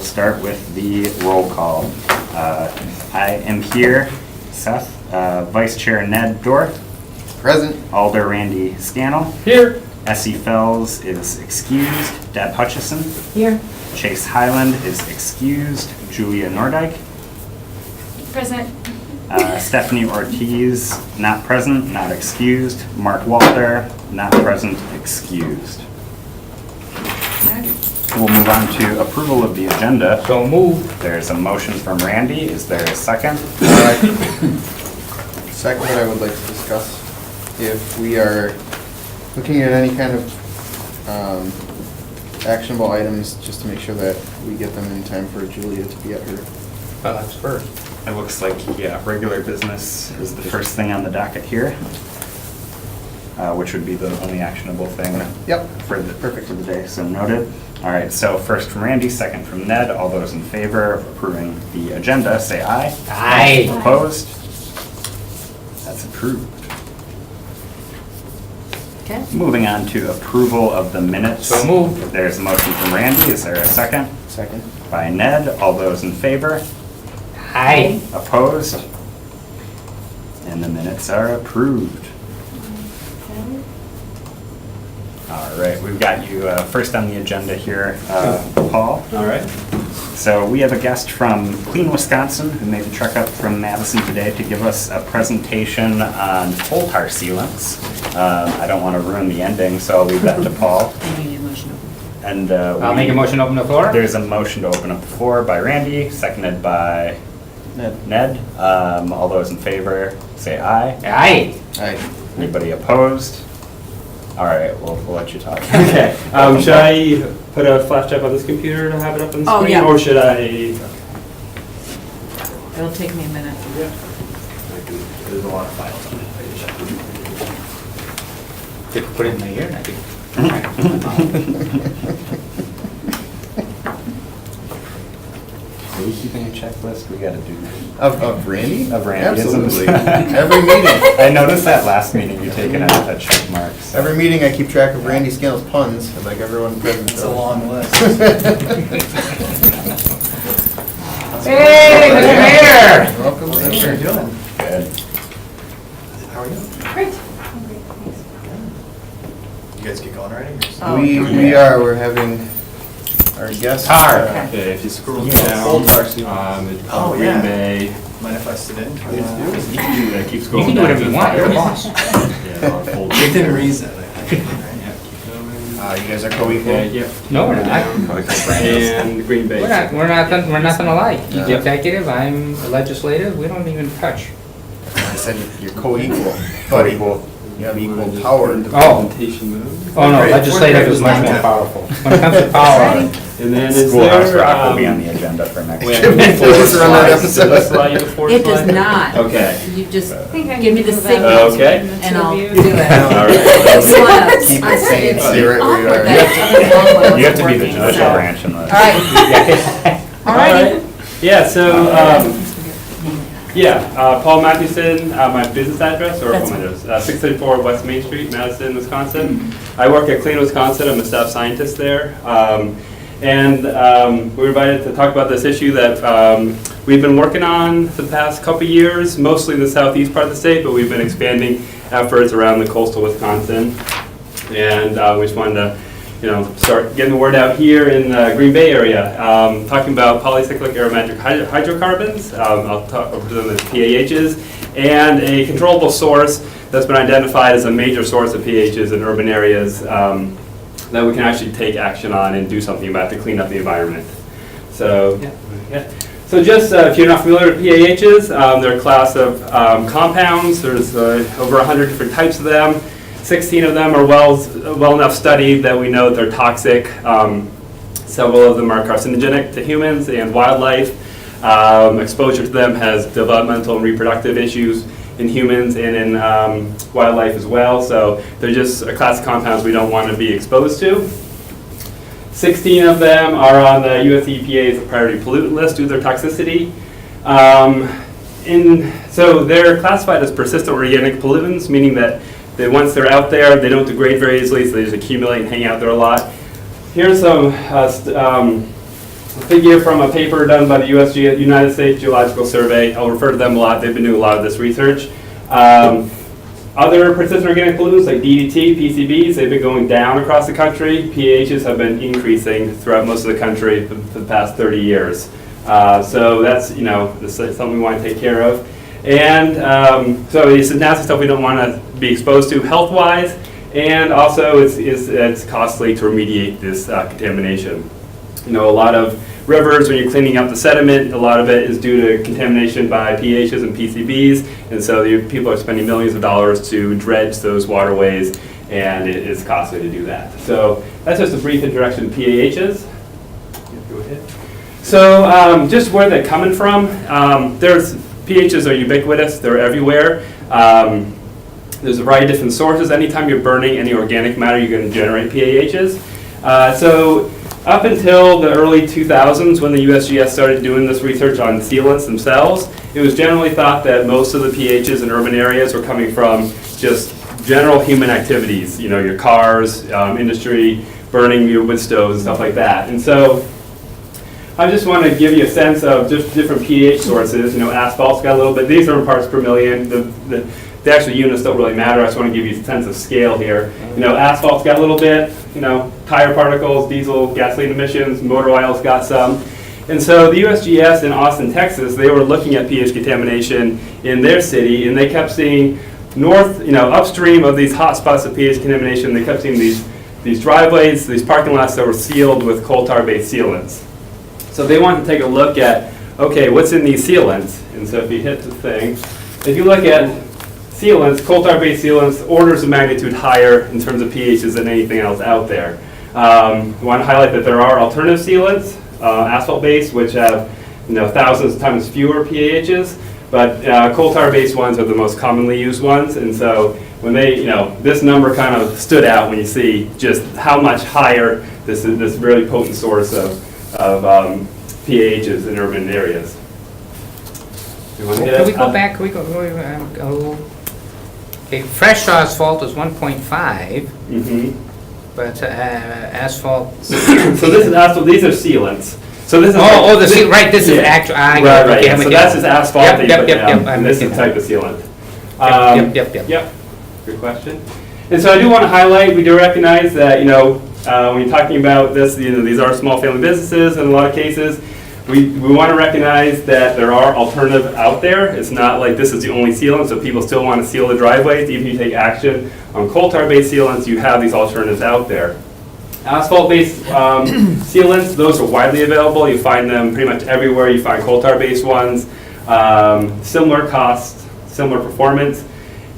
start with the roll call. I am here, Seth, Vice Chair Ned Dorff. Present. Alder Randy Scannell. Here. Essie Fells is excused. Deb Hutchison. Here. Chase Highland is excused. Julia Nordyke. Present. Stephanie Ortiz, not present, not excused. Mark Walter, not present, excused. We'll move on to approval of the agenda. So moved. There's a motion from Randy. Is there a second? Second, that I would like to discuss, if we are looking at any kind of actionable items, just to make sure that we get them in time for Julia to be at her. That's first. It looks like, yeah, regular business is the first thing on the docket here, which would be the only actionable thing. Yep. For the perfect of the day, so noted. All right, so first from Randy, second from Ned. All those in favor of approving the agenda, say aye. Aye. Opposed? That's approved. Okay. Moving on to approval of the minutes. So moved. There's a motion from Randy. Is there a second? Second. By Ned. All those in favor? Aye. Opposed? And the minutes are approved. All right, we've got you first on the agenda here, Paul. All right. So we have a guest from Clean Wisconsin who made the trek up from Madison today to give us a presentation on coal tar sealants. I don't want to ruin the ending, so I'll leave that to Paul. And I'll make a motion to open the floor. There's a motion to open up the floor by Randy, seconded by Ned. All those in favor, say aye. Aye. Aye. Anybody opposed? All right, we'll let you talk. Okay. Should I put a flash drive on this computer to have it up on the Oh, screen? yeah. Or should I? It'll take me a minute. There's a lot of files on it. Could put it in my ear and I could. Are we keeping a checklist? We gotta do. Of Randy? Of Randy, Absolutely. isn't it? Every meeting. I noticed that last meeting you taken a check marks. Every meeting I keep track of Randy Scannell's puns, and like everyone present. It's a long list. Hey, Mr. Mayor. Welcome. How are you doing? Good. How are you? Great. You guys get going already? We are, we're having our guest. Tar. Okay, if you scroll Yeah. down, Old tar seat. it's Oh, Green yeah. Bay. Mind if I sit in? You can do that. Keep You scrolling can do down whatever to you the want, fire. you're the boss. Yeah, our fold. Within reason, I think. Yeah, keep going. You guys are co-equal? Okay, yep. No, we're not. And Green Bay. We're nothing alike. He's Yeah. executive, I'm legislative, we don't even touch. I said you're co-equal, but equal, you have equal power. Oh. Presentation mode. Oh no, Great. legislative is much more powerful. When it comes to power, And then is Schoolhouse there, Rock will be on the agenda for next wait, year. Focus around that Does episode. this allow you to forward It does slide? not. Okay. You just Give give me the signal Okay. and I'll do it. All right. If you wanna- Keep it sane, it's stay right where you awkward are. that other long one You have to be the wasn't judicial working, branch in the. so- All right. All righty. Yeah, so, Paul Mathewson, my business address or That's home address, 634 West Main Street, Madison, Wisconsin. I work at Clean Wisconsin, I'm a staff scientist there. We were invited to talk about this issue that we've been working on for the past couple years, mostly in the southeast part of the state, but we've been expanding efforts around the coastal Wisconsin. And we just wanted to start getting the word out here in the Green Bay area. Talking about polycyclic aromatic hydrocarbons, I'll talk over them as PAHs, and a controllable source that's been identified as a major source of PAHs in urban areas that we can actually take action on and do something about to clean up the environment. So, So just if you're not familiar with PAHs, they're a class of compounds. There's over 100 different types of them. 16 of them are well enough studied that we know that they're toxic. Several of them are carcinogenic to humans and wildlife. Exposure to them has developmental and reproductive issues in humans and in wildlife as well. So they're just a class of compounds we don't want to be exposed to. 16 of them are on the US EPA's priority pollutant list due to their toxicity. So they're classified as persistent organic pollutants, meaning that once they're out there, they don't degrade very easily, so they just accumulate and hang out there a lot. Here's some figure from a paper done by the United States Geological Survey. I'll refer to them a lot. They've been doing a lot of this research. Other persistent organic pollutants like DDT, PCBs, they've been going down across the country. PAHs have been increasing throughout most of the country for the past 30 years. So that's, this is something we want to take care of. And so it's nasty stuff we don't want to be exposed to health-wise, and also it's costly to remediate this contamination. A lot of rivers, when you're cleaning up the sediment, a lot of it is due to contamination by PAHs and PCBs, and so people are spending millions of dollars to dredge those waterways, and it is costly to do that. So that's just a brief introduction to PAHs. Go ahead. So just where they're coming from, PAHs are ubiquitous, they're everywhere. There's a variety of different sources. Anytime you're burning any organic matter, you're going to generate PAHs. So up until the early 2000s, when the USGS started doing this research on sealants themselves, it was generally thought that most of the PAHs in urban areas were coming from just general human activities, your cars, industry, burning your wood stoves, and stuff like that. And so I just want to give you a sense of just different pH sources. Asphalt's got a little bit. These are in parts per million. The actual units don't really matter. I just want to give you a sense of scale here. Asphalt's got a little bit. Tire particles, diesel, gasoline emissions, motor oil's got some. And so the USGS in Austin, Texas, they were looking at pH contamination in their city, and they kept seeing upstream of these hot spots of pH contamination, they kept seeing these driveways, these parking lots that were sealed with coal tar-based sealants. So they wanted to take a look at, okay, what's in these sealants? And so if you hit the thing, if you look at sealants, coal tar-based sealants, orders of magnitude higher in terms of pHs than anything else out there. I want to highlight that there are alternative sealants, asphalt-based, which have thousands of times fewer PAHs, but coal tar-based ones are the most commonly used ones. And so when this number kind of stood out when you see just how much higher this really potent source of PAHs in urban areas. Can we go back? Can we go? Okay, fresh asphalt is 1.5, but asphalt. So this is asphalt. These are sealants. So this is This is actual. Right. Okay, So that's just asphalt that you put down, Yep. and this is the type of sealant. Yep. Good question. And so I do want to highlight. We do recognize that when you're talking about this, these are small family businesses in a lot of cases. We want to recognize that there are alternatives out there. It's not like this is the only sealant, so people still want to seal the driveways. Even if you take action on coal tar-based sealants, you have these alternatives out there. Asphalt-based sealants, those are widely available. You find them pretty much everywhere. You find coal tar-based ones. Similar cost, similar performance.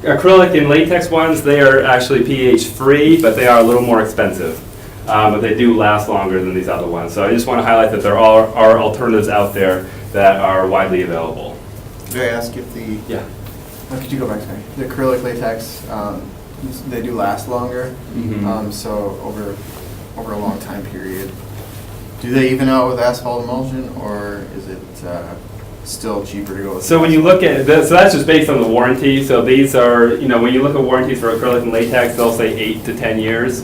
Acrylic and latex ones, they are actually pH-free, but they are a little more expensive. But they do last longer than these other ones. So I just want to highlight that there are alternatives out there that are widely available. Did I ask if Yeah. could you go back, sorry? The acrylic latex, they do last longer, so over a long time period. Do they even out with asphalt emulsion, or is it still cheaper to go with? So when you look at this, so that's just based on the warranty. So these are, when you look at warranties for acrylic and latex, they'll say 8 to 10 years.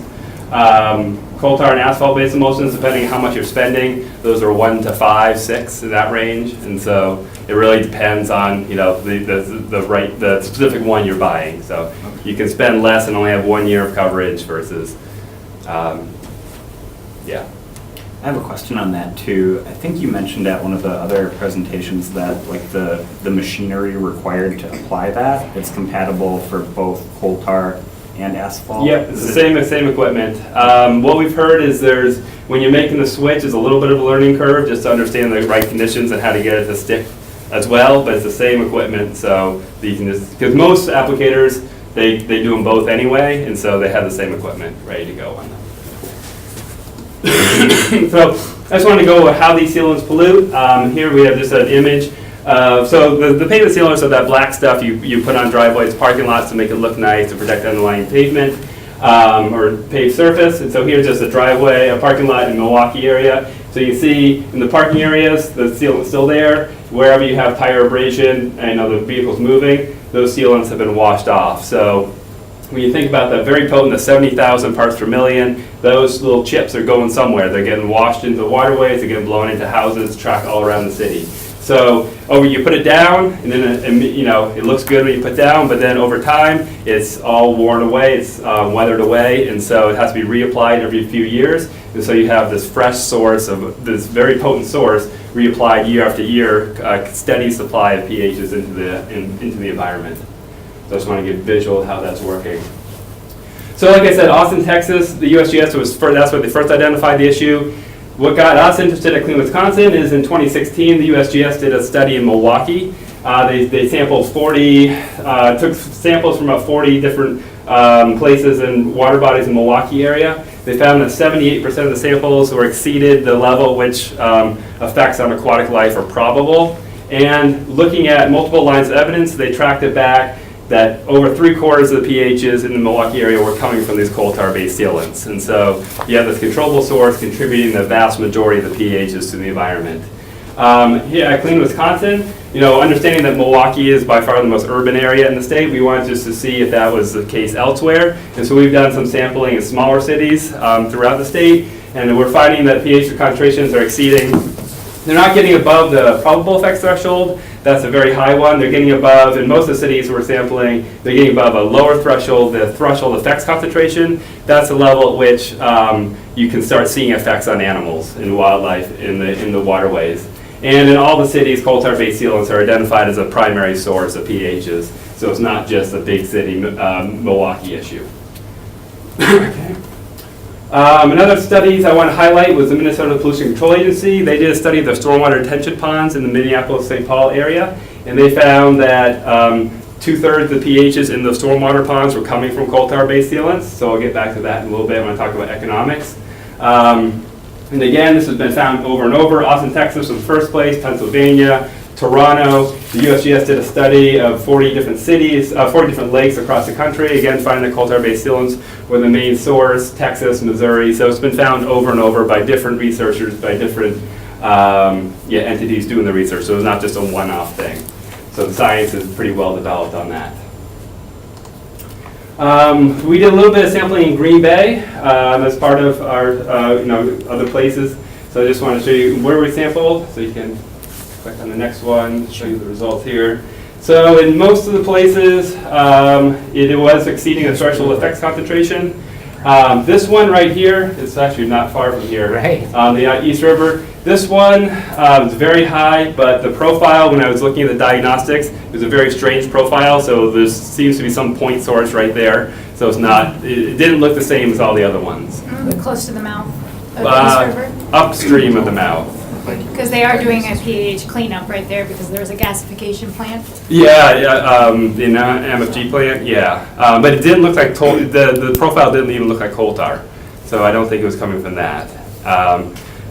Coal tar and asphalt-based emulsions, depending on how much you're spending, those are 1 to 5, 6 in that range, and so it really depends on the specific one you're buying. So you can spend less and only have 1 year of coverage versus, yeah. I have a question on that too. I think you mentioned at one of the other presentations that the machinery required to apply that, it's compatible for both coal tar and asphalt? Yep, it's the same equipment. What we've heard is when you're making the switch, there's a little bit of a learning curve just to understand the right conditions and how to get it to stick as well, but it's the same equipment, so you can just, because most applicators, they do them both anyway, and so they have the same equipment ready to go on them. So I just want to go over how these sealants pollute. Here we have just an image. So the pavement sealants are that black stuff you put on driveways, parking lots to make it look nice to protect the underlying pavement or paved surface. And so here's just a driveway, a parking lot in the Milwaukee area. So you see in the parking areas, the sealant's still there. Wherever you have tire abrasion and other vehicles moving, those sealants have been washed off. So when you think about the very potent, the 70,000 parts per million, those little chips are going somewhere. They're getting washed into the waterways, they're getting blown into houses, tracked all around the city. So you put it down, and then it looks good when you put down, but then over time, it's all worn away, it's weathered away, and so it has to be reapplied every few years. And so you have this fresh source of this very potent source reapplied year after year, steady supply of pHs into the environment. So I just want to give a visual of how that's working. So like I said, Austin, Texas, the USGS that's where they first identified the issue. What got us interested at Clean Wisconsin is in 2016, the USGS did a study in Milwaukee. They sampled took samples from about 40 different places and water bodies in the Milwaukee area. They found that 78% of the samples were exceeded the level which effects on aquatic life are probable. And looking at multiple lines of evidence, they tracked it back that over 3/4 of the pHs in the Milwaukee area were coming from these coal tar-based sealants. And so you have this controllable source contributing the vast majority of the pHs to the environment. Here at Clean Wisconsin, understanding that Milwaukee is by far the most urban area in the state, we wanted just to see if that was the case elsewhere. And so we've done some sampling in smaller cities throughout the state, and we're finding that pH concentrations are exceeding. They're not getting above the probable effects threshold. That's a very high one. They're getting above, in most of the cities we're sampling, they're getting above a lower threshold, the threshold effects concentration. That's the level at which you can start seeing effects on animals and wildlife in the waterways. And in all the cities, coal tar-based sealants are identified as a primary source of pHs. So it's not just a big city Milwaukee issue. Okay. Another studies I want to highlight was the Minnesota Pollution Control Agency. They did a study of the stormwater detention ponds in the Minneapolis-St. Paul area, and they found that 2/3 of the pHs in the stormwater ponds were coming from coal tar-based sealants. So I'll get back to that in a little bit when I talk about economics. And again, this has been found over and over. Austin, Texas was the first place, Pennsylvania, Toronto. The USGS did a study of 40 different cities, 40 different lakes across the country, again finding that coal tar-based sealants were the main source, Texas, Missouri. So it's been found over and over by different researchers, by different entities doing the research. So it's not just a one-off thing. So the science is pretty well developed on that. We did a little bit of sampling in Green Bay as part of our other places. So I just want to show you where we sampled, so you can click on the next one, show you the results here. So in most of the places, it was exceeding the threshold effects concentration. This one right here, it's actually not far from here, Right. on the East River. This one is very high, but the profile, when I was looking at the diagnostics, it was a very strange profile, so there seems to be some point source right there. So it didn't look the same as all the other ones. Close to the mouth of the East River? Upstream of the mouth. Because they are doing a pH cleanup right there because there was a gasification plant. Yeah, the MFG plant, yeah. But it didn't look like the profile didn't even look like coal tar. So I don't think it was coming from that.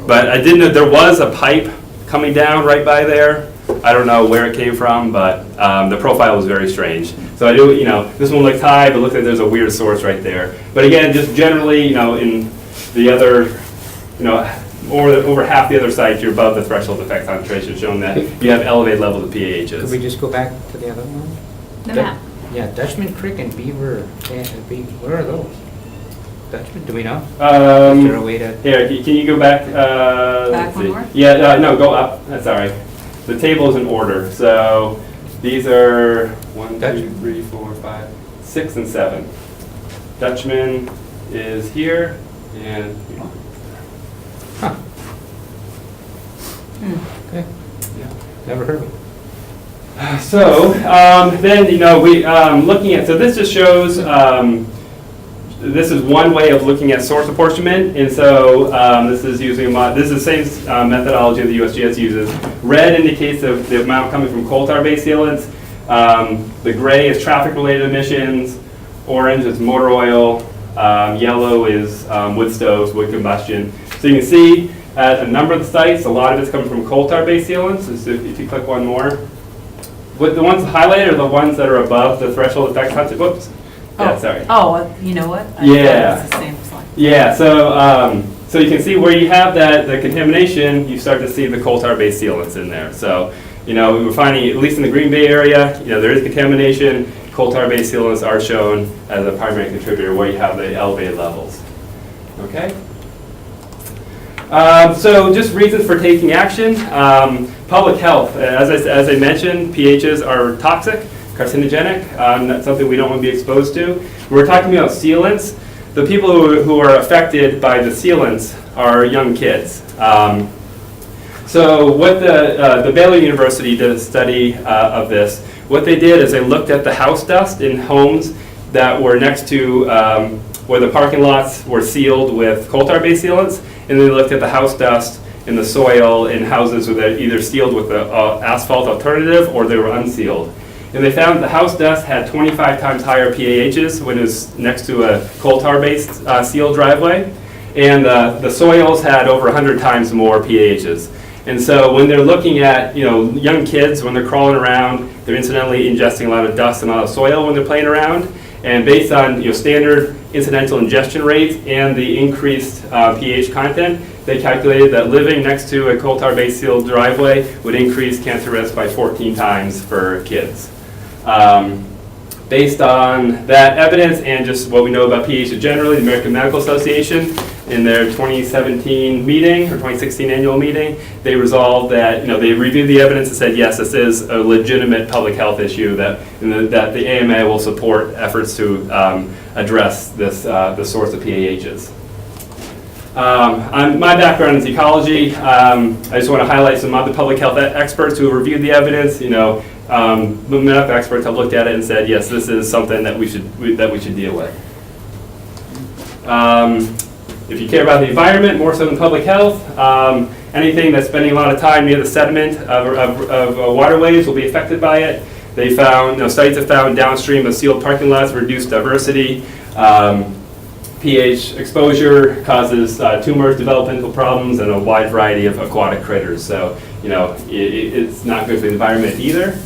But I did know there was a pipe coming down right by there. I don't know where it came from, but the profile was very strange. So I do, this one looks high, but it looks like there's a weird source right there. But again, just generally, in the other, over half the other sites, you're above the threshold effect concentration, showing that you have elevated levels of pHs. Could we just go back to the other one? The map. Yeah, Dutchman Creek and Beaver, where are those? Dutchman, do we know? Is there a way to? Here, can you go back? Back let's one see. more? Yeah, no, go up. That's all right. The table is in order. So these are 1, 2, 3, 4, 5, 6, and 7. Dutchman is here, and Huh. Okay, yeah. never heard of it. So then, we looking at, so this just shows, this is one way of looking at source apportionment, and so this is using this is the same methodology the USGS uses. Red indicates the amount coming from coal tar-based sealants. The gray is traffic-related emissions. Orange is motor oil. Yellow is wood stoves, wood combustion. So you can see at a number of the sites, a lot of it's coming from coal tar-based sealants. So if you click one more, what the ones highlighted are the ones that are above the threshold effect concentration. Whoops. Yeah, sorry. Oh, you know what? I thought Yeah. it was the same slide. Yeah, so you can see where you have the contamination, you start to see the coal tar-based sealants in there. So, we're finding, at least in the Green Bay area, there is contamination. coal tar-based sealants are shown as a primary contributor where you have the elevated levels. Okay? So just reasons for taking action. Public health, as I mentioned, pHs are toxic, carcinogenic. That's something we don't want to be exposed to. We're talking about sealants. The people who are affected by the sealants are young kids. So what the Baylor University did a study of this. What they did is they looked at the house dust in homes that were next to where the parking lots were sealed with coal tar-based sealants, and they looked at the house dust in the soil in houses that were either sealed with the asphalt alternative or they were unsealed. And they found the house dust had 25 times higher PAHs when it was next to a coal tar-based sealed driveway, and the soils had over 100 times more PAHs. And so when they're looking at, young kids, when they're crawling around, they're incidentally ingesting a lot of dust and a lot of soil when they're playing around. And based on standard incidental ingestion rates and the increased pH content, they calculated that living next to a coal tar-based sealed driveway would increase cancer risk by 14 times for kids. Based on that evidence and just what we know about pH generally, the American Medical Association, in their 2017 meeting or 2016 annual meeting, they resolved that, they reviewed the evidence and said, yes, this is a legitimate public health issue that the AMA will support efforts to address this, the source of PAHs. My background is ecology. I just want to highlight some other public health experts who have reviewed the evidence. Medical experts have looked at it and said, yes, this is something that we should deal with. If you care about the environment more so than public health, anything that's spending a lot of time near the sediment of waterways will be affected by it. They found, studies have found downstream of sealed parking lots reduced diversity. pH exposure causes tumors, developmental problems, and a wide variety of aquatic critters. So, it's not good for the environment either.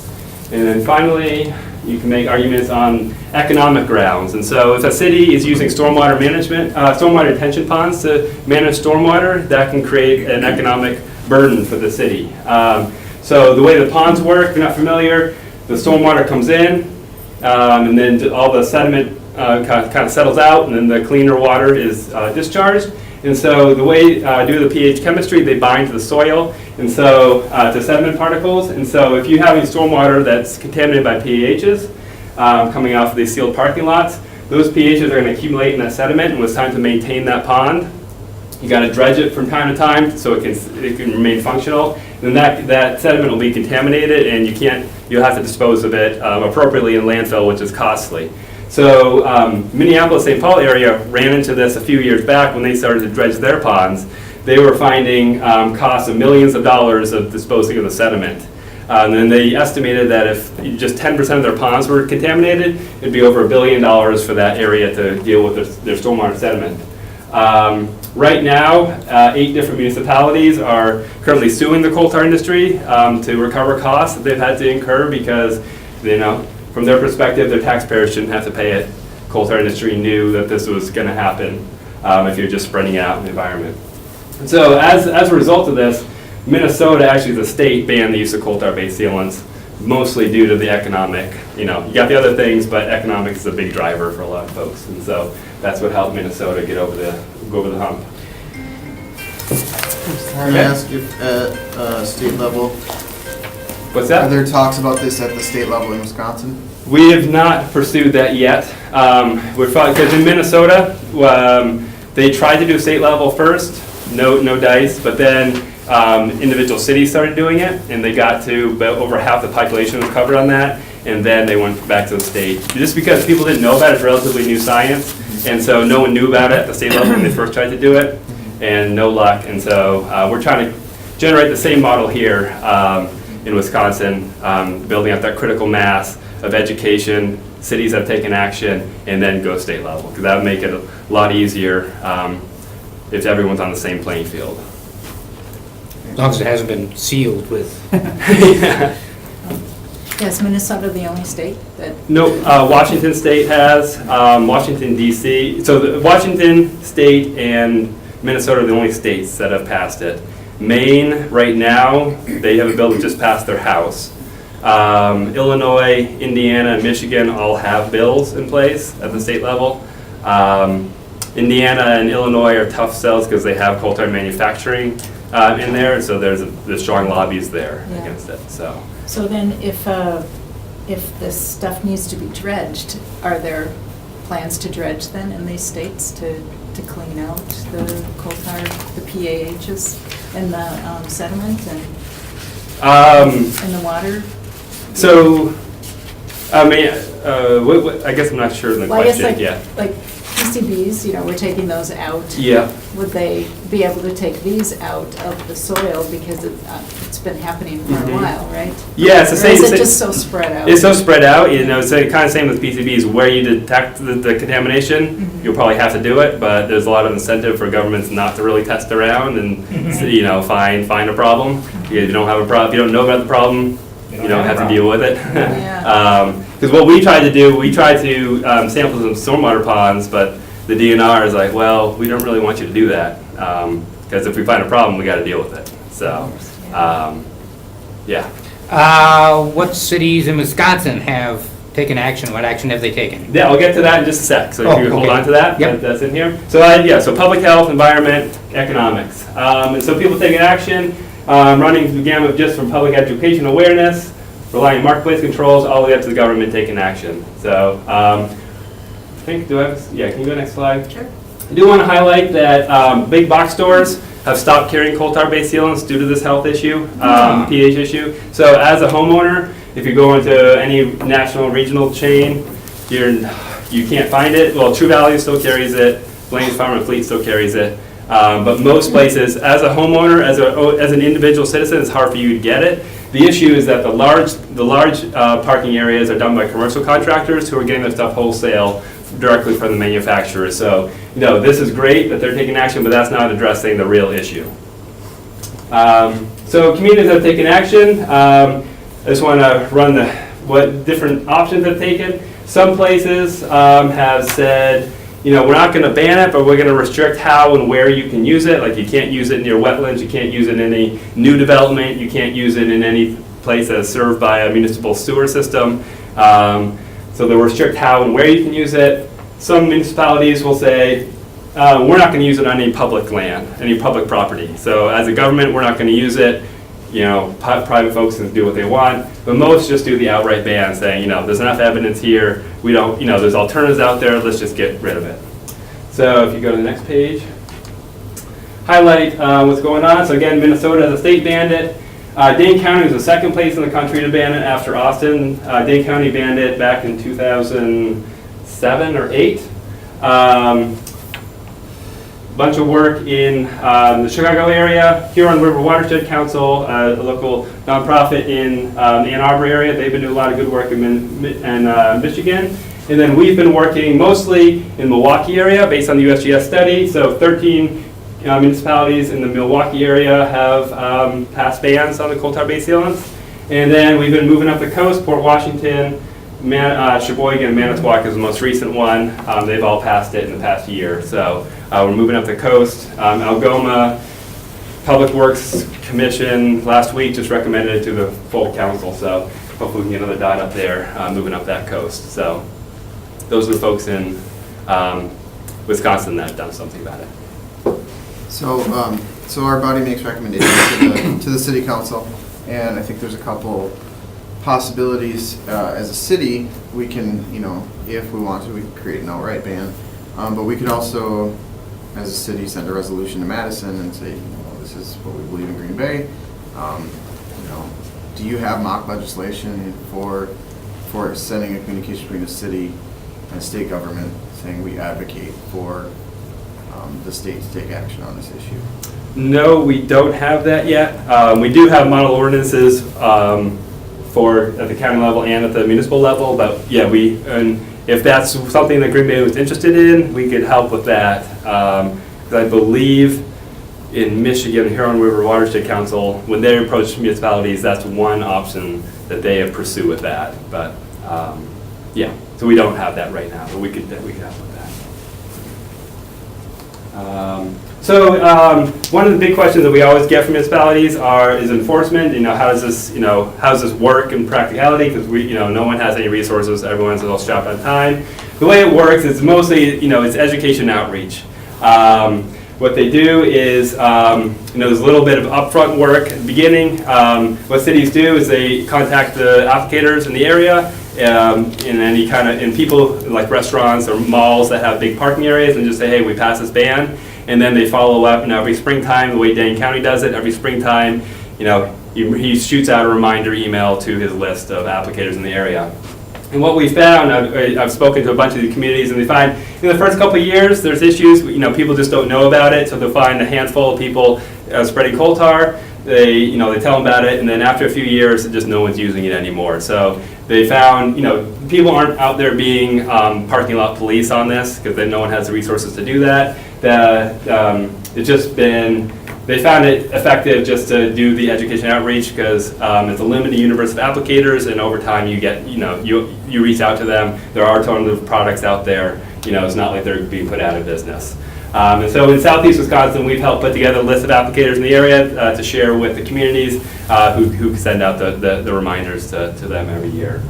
And then finally, you can make arguments on economic grounds. And so if a city is using stormwater management, stormwater detention ponds to manage stormwater, that can create an economic burden for the city. So the way the ponds work, if you're not familiar, the stormwater comes in, and then all the sediment kind of settles out, and then the cleaner water is discharged. And so the way due to the pH chemistry, they bind to the soil, and so to sediment particles. And so if you have any stormwater that's contaminated by PAHs coming off of these sealed parking lots, those PAHs are going to accumulate in that sediment, and when it's time to maintain that pond, you got to dredge it from time to time so it can remain functional. And then that sediment will be contaminated, and you'll have to dispose of it appropriately in landfill, which is costly. So Minneapolis-St. Paul area ran into this a few years back when they started to dredge their ponds. They were finding costs of millions of dollars of disposing of the sediment. And then they estimated that if just 10% of their ponds were contaminated, it'd be over $1 billion for that area to deal with their stormwater sediment. Right now, 8 different municipalities are currently suing the coal tar industry to recover costs that they've had to incur because, from their perspective, their taxpayers shouldn't have to pay it. Coal tar industry knew that this was going to happen if you're just spreading it out in the environment. And so as a result of this, Minnesota, actually the state, banned the use of coal tar-based sealants, mostly due to the economic, you got the other things, but economics is a big driver for a lot of folks. And so that's what helped Minnesota go over the hump. Can I ask if at state level, What's are that? there talks about this at the state level in Wisconsin? We have not pursued that yet. Because in Minnesota, they tried to do state level first, no dice, but then individual cities started doing it, and they got to about over half the population was covered on that, and then they went back to the state. Just because people didn't know about it, it's relatively new science, and so no one knew about it at the state level when they first tried to do it, and no luck. And so we're trying to generate the same model here in Wisconsin, building up that critical mass of education, cities have taken action, and then go state level, because that would make it a lot easier if everyone's on the same playing field. As long as it hasn't been sealed with. Is Minnesota the only state that? No, Washington State has, Washington DC. So Washington State and Minnesota are the only states that have passed it. Maine, right now, they have a bill that just passed their House. Illinois, Indiana, and Michigan all have bills in place at the state level. Indiana and Illinois are tough sells because they have coal tar manufacturing in there, so there's strong lobbies there Yeah. against it. So. So then if this stuff needs to be dredged, are there plans to dredge then in these states to clean out the coal tar, the PAHs and the sediment and the water? So, I mean, I guess I'm not sure of the Well, I guess question, yeah. like PCBs, we're taking those out. Yeah. Would they be able to take these out of the soil because it's been happening for a Mhm. while, right? Yeah, it's the Or same. is it just so spread out? It's so spread out, it's kind of same with PCBs. Where you detect the contamination, Mhm. you'll probably have to do it, but there's a lot of incentive for governments not to really test around and, find a problem. If you don't have a problem, if you don't know about the problem, you don't have to deal with it. Yeah. Because what we tried to do, we tried to sample some stormwater ponds, but the DNR is like, well, we don't really want you to do that. Because if we find a problem, we got to deal with it. So, yeah. What cities in Wisconsin have taken action? What action have they taken? Yeah, I'll get to that in just a sec, so if Oh, you hold okay. on to that, Yep. that's in here. So, so public health, environment, economics. And so people taking action, running the gamut just from public education awareness, relying on marketplace controls, all the way up to the government taking action. So, I think, can you go next slide? Sure. I do want to highlight that big box stores have stopped carrying coal tar based sealants due to this health issue, pH issue. So as a homeowner, if you go into any national regional chain, you can't find it. Well, True Value still carries it. Blaine's Farm and Fleet still carries it. But most places, as a homeowner, as an individual citizen, it's hard for you to get it. The issue is that the large parking areas are done by commercial contractors who are getting their stuff wholesale directly from the manufacturers. So, this is great that they're taking action, but that's not addressing the real issue. So communities have taken action. I just want to run what different options have taken. Some places have said, we're not going to ban it, but we're going to restrict how and where you can use it. Like you can't use it near wetlands, you can't use it in any new development, you can't use it in any place that is served by a municipal sewer system. So they'll restrict how and where you can use it. Some municipalities will say, we're not going to use it on any public land, any public property. So as a government, we're not going to use it. Private folks can do what they want, but most just do the outright ban, saying, there's enough evidence here. We don't, there's alternatives out there. Let's just get rid of it. So if you go to the next page, highlight what's going on. So again, Minnesota as a state banned it. Dane County was the second place in the country to ban it after Austin. Dane County banned it back in 2007 or 8. Bunch of work in the Chicago area, Huron River Watershed Council, a local nonprofit in the Ann Arbor area. They've been doing a lot of good work in Michigan. And then we've been working mostly in Milwaukee area based on the USGS study. So 13 municipalities in the Milwaukee area have passed bans on the coal tar based sealants. And then we've been moving up the coast, Port Washington, Sheboygan, and Manitowoc is the most recent one. They've all passed it in the past year. So we're moving up the coast. Algoma Public Works Commission last week just recommended it to the full council. So hopefully we can get another dot up there moving up that coast. So those are the folks in Wisconsin that have done something about it. So, our body makes recommendations to the city council, and I think there's a couple possibilities. As a city, we can, if we want to, we can create an outright ban. But we could also, as a city, send a resolution to Madison and say, this is what we believe in Green Bay. Do you have mock legislation for sending a communication between the city and state government saying we advocate for the state to take action on this issue? No, we don't have that yet. We do have model ordinances for at the county level and at the municipal level, but yeah, and if that's something that Green Bay was interested in, we could help with that. I believe in Michigan, Huron River Watershed Council, when they approach municipalities, that's one option that they have pursued with that. But yeah, so we don't have that right now, but we could help with One of the big questions that we always get from municipalities is enforcement. How does this work in practicality? Because no one has any resources. Everyone's all strapped on time. The way it works is mostly, it's education outreach. What they do is, there's a little bit of upfront work at the beginning. What cities do is they contact the applicators in the area, and people like restaurants or malls that have big parking areas, and just say, hey, we passed this ban. And then they follow up, every springtime, the way Dane County does it, every springtime, he shoots out a reminder email to his list of applicators in the area. And what we found, I've spoken to a bunch of the communities, and they find in the first couple of years, there's issues, people just don't know about it, so they'll find a handful of people spreading coal tar, they tell them about it, and then after a few years, just no one's using it anymore. So they found, people aren't out there being parking lot police on this, because then no one has the resources to do that. They found it effective just to do the education outreach, because it's a limited universe of applicators, and over time you get, you reach out to them. There are tons of products out there. It's not like they're being put out of business. And so in Southeast Wisconsin, we've helped put together a list of applicators in the area to share with the communities who send out the reminders to them every year.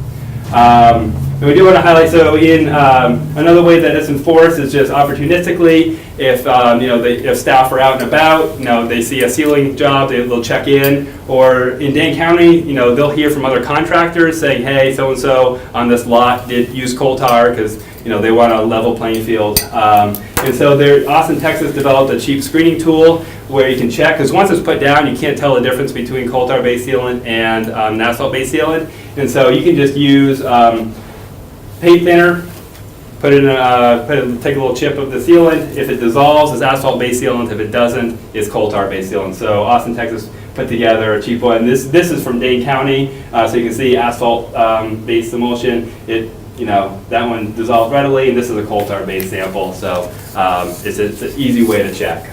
And we do want to highlight, another way that it's enforced is just opportunistically. If staff are out and about, they see a sealing job, they'll check in. Or in Dane County, they'll hear from other contractors saying, hey, so-and-so on this lot did use coal tar, because they want a level playing field. And so Austin, Texas developed a cheap screening tool where you can check, because once it's put down, you can't tell the difference between coal tar-based sealant and asphalt-based sealant. And so you can just use paint thinner, take a little chip of the sealant. If it dissolves, it's asphalt-based sealant. If it doesn't, it's coal tar-based sealant. So Austin, Texas put together a cheap one. This is from Dane County, so you can see asphalt-based emulsion. That one dissolves readily, and this is a coal tar-based sample. So it's an easy way to check.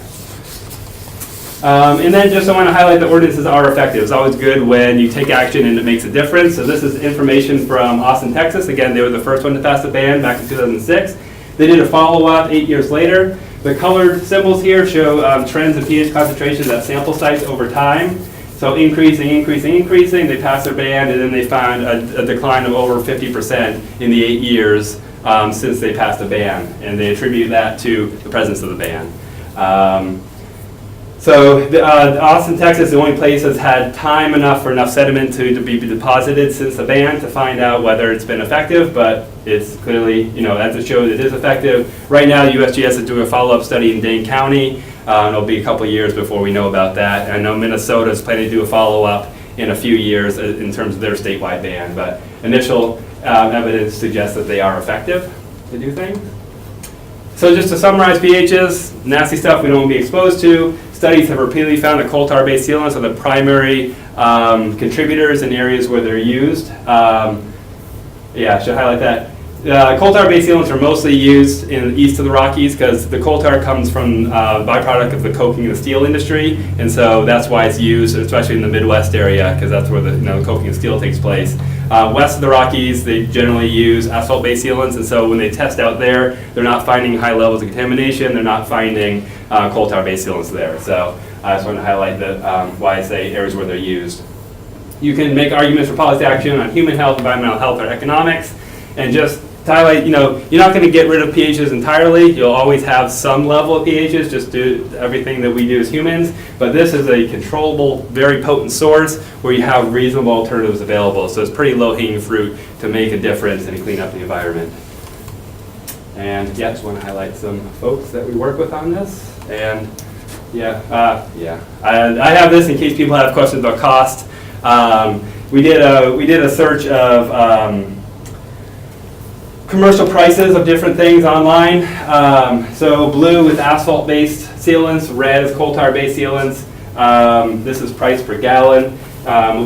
And then I want to highlight that ordinances are effective. It's always good when you take action and it makes a difference. So this is information from Austin, Texas. Again, they were the first one to pass the ban back in 2006. They did a follow-up 8 years later. The colored symbols here show trends in pH concentrations at sample sites over time. So increasing. They passed their ban, and then they found a decline of over 50% in the 8 years since they passed the ban. And they attribute that to the presence of the ban. Austin, Texas, the only place that's had time enough for enough sediment to be deposited since the ban to find out whether it's been effective, but it's clearly, as it shows, it is effective. Right now, the USGS is doing a follow-up study in Dane County. It'll be a couple of years before we know about that. I know Minnesota is planning to do a follow-up in a few years in terms of their statewide ban, but initial evidence suggests that they are effective to do things. So just to summarize pHs, nasty stuff we don't want to be exposed to. Studies have repeatedly found that coal tar-based sealants are the primary contributors in areas where they're used. I should highlight that. Coal tar-based sealants are mostly used in east of the Rockies, because the coal tar comes from byproduct of the coking and steel industry, and so that's why it's used, especially in the Midwest area, because that's where the coking and steel takes place. West of the Rockies, they generally use asphalt-based sealants, and so when they test out there, they're not finding high levels of contamination. They're not finding coal tar-based sealants there. So I just want to highlight why I say areas where they're used. You can make arguments for policy action on human health, environmental health, or economics, and just to highlight, you're not going to get rid of pHs entirely. You'll always have some level of pHs, just do everything that we do as humans. But this is a controllable, very potent source where you have reasonable alternatives available. So it's pretty low-hanging fruit to make a difference and clean up the environment. And just want to highlight some folks that we work with on this. And I have this in case people have questions about cost. We did a search of commercial prices of different things online. So blue with asphalt-based sealants, red is coal tar-based sealants. This is price per gallon.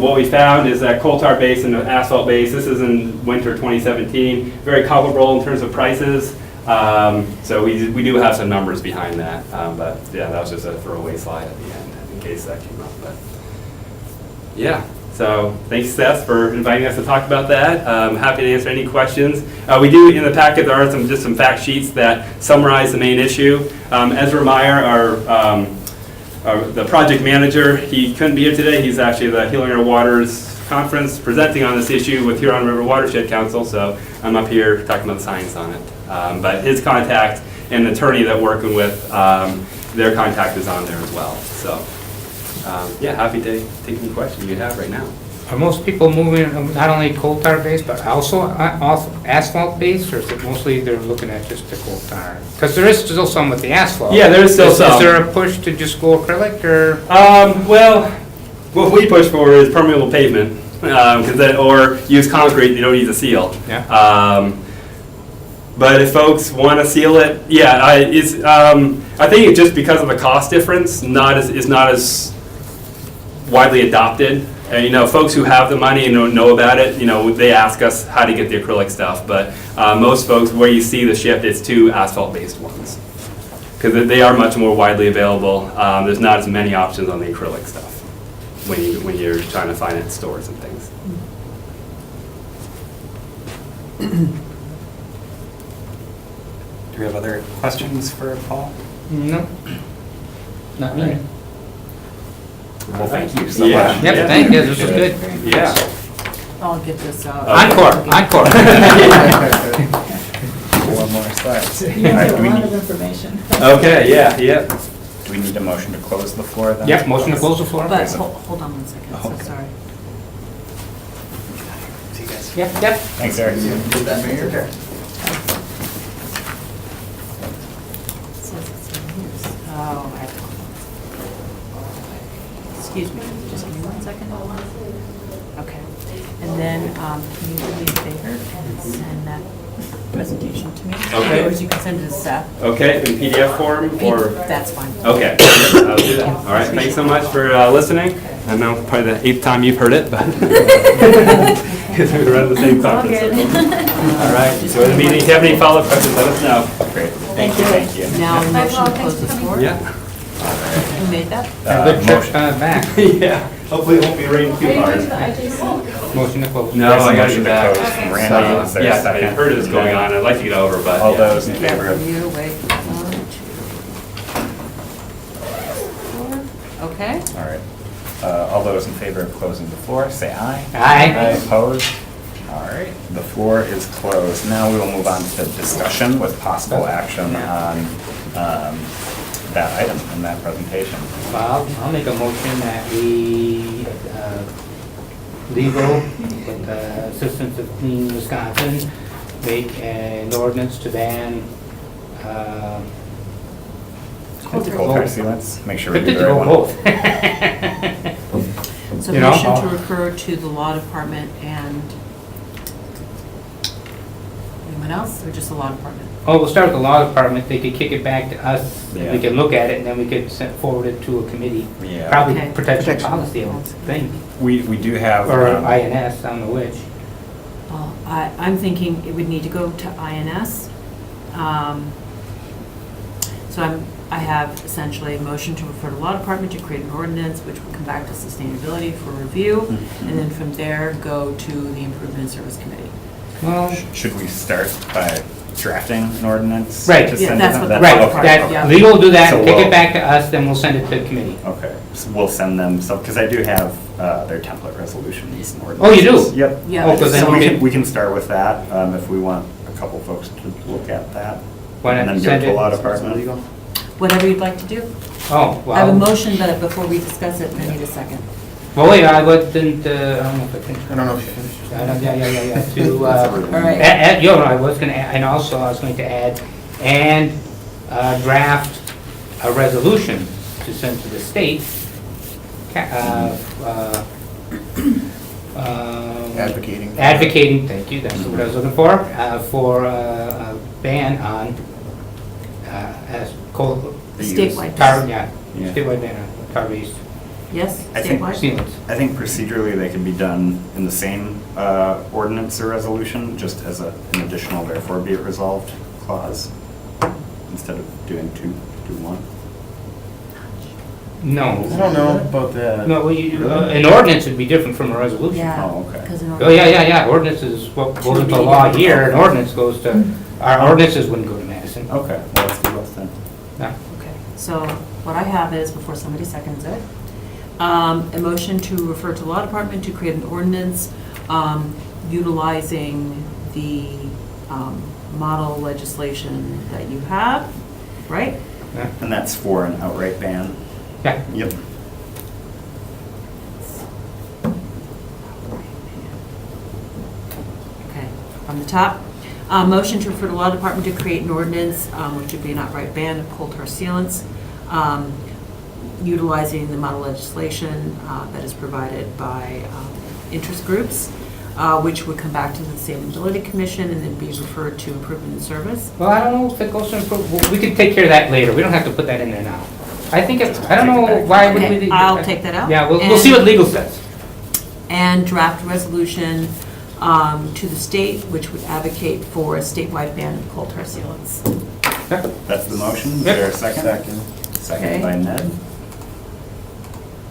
What we found is that coal tar-based and asphalt-based, this is in winter 2017, very comparable in terms of prices. So we do have some numbers behind that. But yeah, that was just a throwaway slide at the end in case that came up. But yeah, So thanks, Seth, for inviting us to talk about that. Happy to answer any questions. We do, in the packet, there are just some fact sheets that summarize the main issue. Ezra Meyer, the project manager, he couldn't be here today. He's actually at the Healing Our Waters conference presenting on this issue with Huron River Watershed Council, so I'm up here talking about the science on it. But his contact and the attorney that we're working with, their contact is on there as well. So, yeah, happy to take any questions you have right now. Are most people moving not only coal tar based, but also asphalt based, or is it mostly they're looking at just the coal tar? Because there is still some with the asphalt. Yeah, there is still some. Is there a push to just go acrylic, or? Well, what we push for is permeable pavement, or use concrete. You don't need to seal. Yeah. But if folks want to seal it, yeah, I think it's just because of the cost difference, is not as widely adopted. You know, folks who have the money and don't know about it, you know, they ask us how to get the acrylic stuff. But most folks, where you see the shift, it's to asphalt-based ones, because they are much more widely available. There's not as many options on the acrylic stuff when you're trying to find it in stores and things. Do we have other questions for Paul? No. Not me. Well, thank you so Yeah. much. Yep, thank you, this was good. Yeah. I'll get this out. Encore, encore. One more slide. You have Alright, a do we lot need- of information. Okay, yeah. Do we need a motion to close the floor then? Yep, motion to close the floor. But, hold on one second, Okay. so sorry. See you guys. Yep. Thanks, Eric. Did that, Mayor? Oh, excuse me, just give me 1 second. Okay, and then, can you do me a favor and send that presentation to me? Okay. Or you can send it to Seth. Okay, in PDF form or? That's fine. Okay, I'll do that. All right, thanks so much for listening. I know probably the 8th time you've heard it, but because we run the same conference. All right, so in the meeting, if you have any follow-up questions, let us know. Great. Thank you. Now, a motion to close the floor? Yeah. Who made that? Good trip Motion. back. Yeah, hopefully it won't be raining too hard. Motion to close. No, There's a I gotta motion get to back. close from Randy. Is there a Yes, I second? heard it was going on. I'd like to get over, but. All yeah. those in favor of, You wait. 1, 2, 4. Okay. all right. All those in favor of closing the floor, say aye. Aye. Opposed? All right, the floor is closed. Now we will move on to discussion with possible action on that item in that presentation. Well, I'll make a motion that we, legal, with the assistance of Clean Wisconsin, make an ordinance to ban, Coal tar sealants, make sure we Could do it the right go one. both? So You know, motion to I'll- refer to the law department and anyone else, or just the law department? Oh, we'll start with the law department, they could kick it back to us, and we Yeah. could look at it, and then we could send forward it to a committee. Yeah. Probably Okay. protection policy, I would think, We do have. or INS, I don't know which. Well, I'm thinking it would need to go to INS. So I have essentially a motion to refer to law department to create an ordinance, which will come back to sustainability for review, and then from there, go to the improvement and service committee. Well, Should we start by drafting an ordinance? Right. to Yeah, send that's to what them? the- right, Okay, that, okay. yeah. legal will do that, So kick we'll- it back to us, then we'll send it to committee. Okay, so we'll send them, so, because I do have their template resolutions and ordinances. Oh, you do? Yep. Yeah. Oh, 'cause then So we we can- we can start with that, if we want a couple folks to look at that. Why not And then send give it to it- law department. Whatever you'd like to do. Oh, I have a well, motion, but before we discuss it, I need a second. well, wait, I didn't, I don't know if I finished. I don't know if you finished. Yeah, to, That's everything. All right. I was gonna, and also I was going to add, and draft a resolution to send to the state. Advocating. Advocating, thank you, that's what I was looking for a ban on, as coal, The use. Statewide. tar, yeah, Yeah. statewide ban on tar-based Yes, I think- statewide? sealants. I think procedurally they can be done in the same ordinance or resolution, just as an additional therefore be it resolved clause, instead of doing two, do one. No. I don't know about that. No, an ordinance would be different from a resolution. Yeah. Oh, okay. 'cause in Oh, yeah, ordinance is what goes into law here, an ordinance goes to, our ordinances wouldn't go to Madison. Okay, well, let's do both then. No. Okay, so what I have is, before somebody seconds it, a motion to refer to law department to create an ordinance utilizing the model legislation that you have, right? Yeah. And that's for an outright ban? Yeah. Yep. Okay, on the top, motion to refer to law department to create an ordinance, which would be an outright ban of coal tar sealants, utilizing the model legislation that is provided by interest groups, which would come back to the Sustainability Commission and then be referred to improvement in service. Well, I don't know if it goes to improve, we can take care of that later, we don't have to put that in there now. I think it's, I don't know why would we. Okay, I'll take that out. Yeah, we'll see what legal says. And draft resolution to the state, which would advocate for a statewide ban of coal tar sealants. That's the motion. Is Yep. there a second? Second. Seconded Okay. by Ned.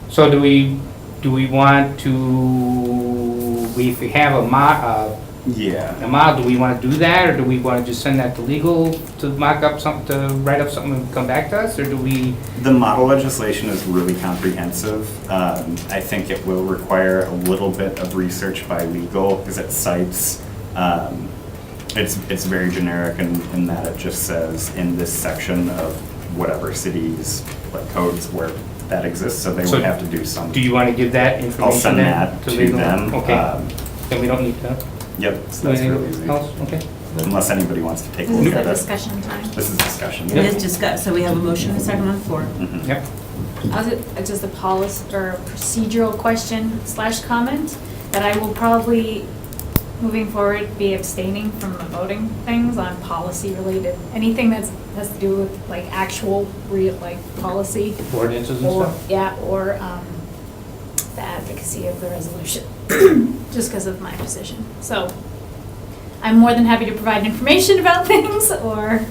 So do we want to, if we have Yeah. a model, do we want to do that, or do we want to just send that to legal to mock up something, to write up something and come back to us, or do we? The model legislation is really comprehensive. I think it will require a little bit of research by legal because it cites, it's very generic in that it just says in this section of whatever cities, like codes where that exists, so they So would have to do some. Do you want to give that information I'll send then that to legal? them. Okay, then we don't need to. Yep, so that's really easy. Anything else? Okay. Unless anybody wants to take a This look is the at it. discussion time. This is discussion. It is discussed, so we have a motion and a second on the floor. Mhm. Yep. Just a policy or procedural question / comment that I will probably, moving forward, be abstaining from the voting things on policy related, anything that has to do with like actual real, like policy. Ordinances and Or, stuff? yeah, or the advocacy of the resolution, just because of my position. So I'm more than happy to provide information about things or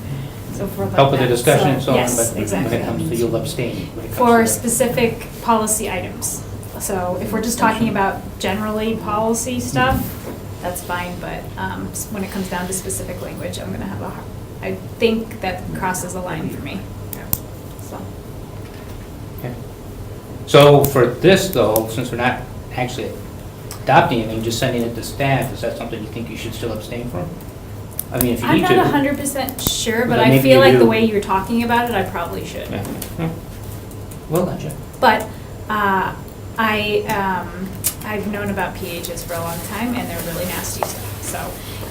so forth like Help with the that. discussion and so on, Yes, but when exactly. it comes to, you'll abstain. when it comes For to that. specific policy items. So if we're just talking about generally policy stuff, that's fine, but when it comes down to specific language, I'm gonna have I think that crosses a line for me. So. Okay. So for this though, since we're not actually adopting anything, just sending it to staff, is that something you think you should still abstain from? I mean, if you I'm need to. not 100% sure, but Well, I maybe feel you like the do. way you're talking about it, I probably should. Yeah. Yeah. Well, gotcha. But I've known about PHs for a long time, and they're really nasty stuff. So,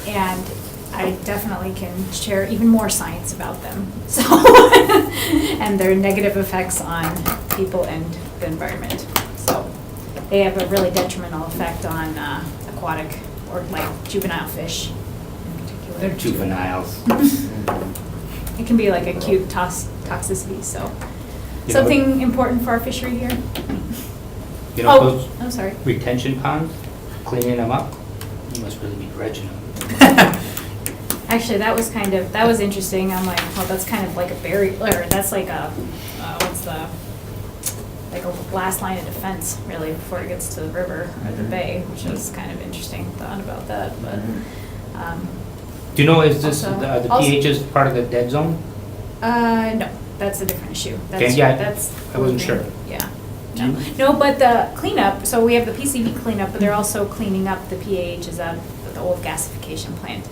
and I definitely can share even more science about them. So, and their negative effects on people and the environment. So, they have a really detrimental effect on aquatic or like juvenile fish in particular. They're juveniles. It can be like acute toxicity. So, You know- something important for our fishery here. You know, Oh, those I'm sorry. retention ponds, cleaning them up, you must really be dredging them. Actually, that was interesting. I'm like, well, that's kind of like a barrier, or that's like a, like a last line of defense, really, before it gets to the river or the bay, which is kind of interesting thought about that, but, Do you know, is this, Also- the also- PHs part of the dead zone? no, that's a different issue. Okay, That's, yeah, that's. I wasn't sure. Yeah. No, but the cleanup, so we have the PCB cleanup, but they're also cleaning up the PAHs out of the old gasification plant.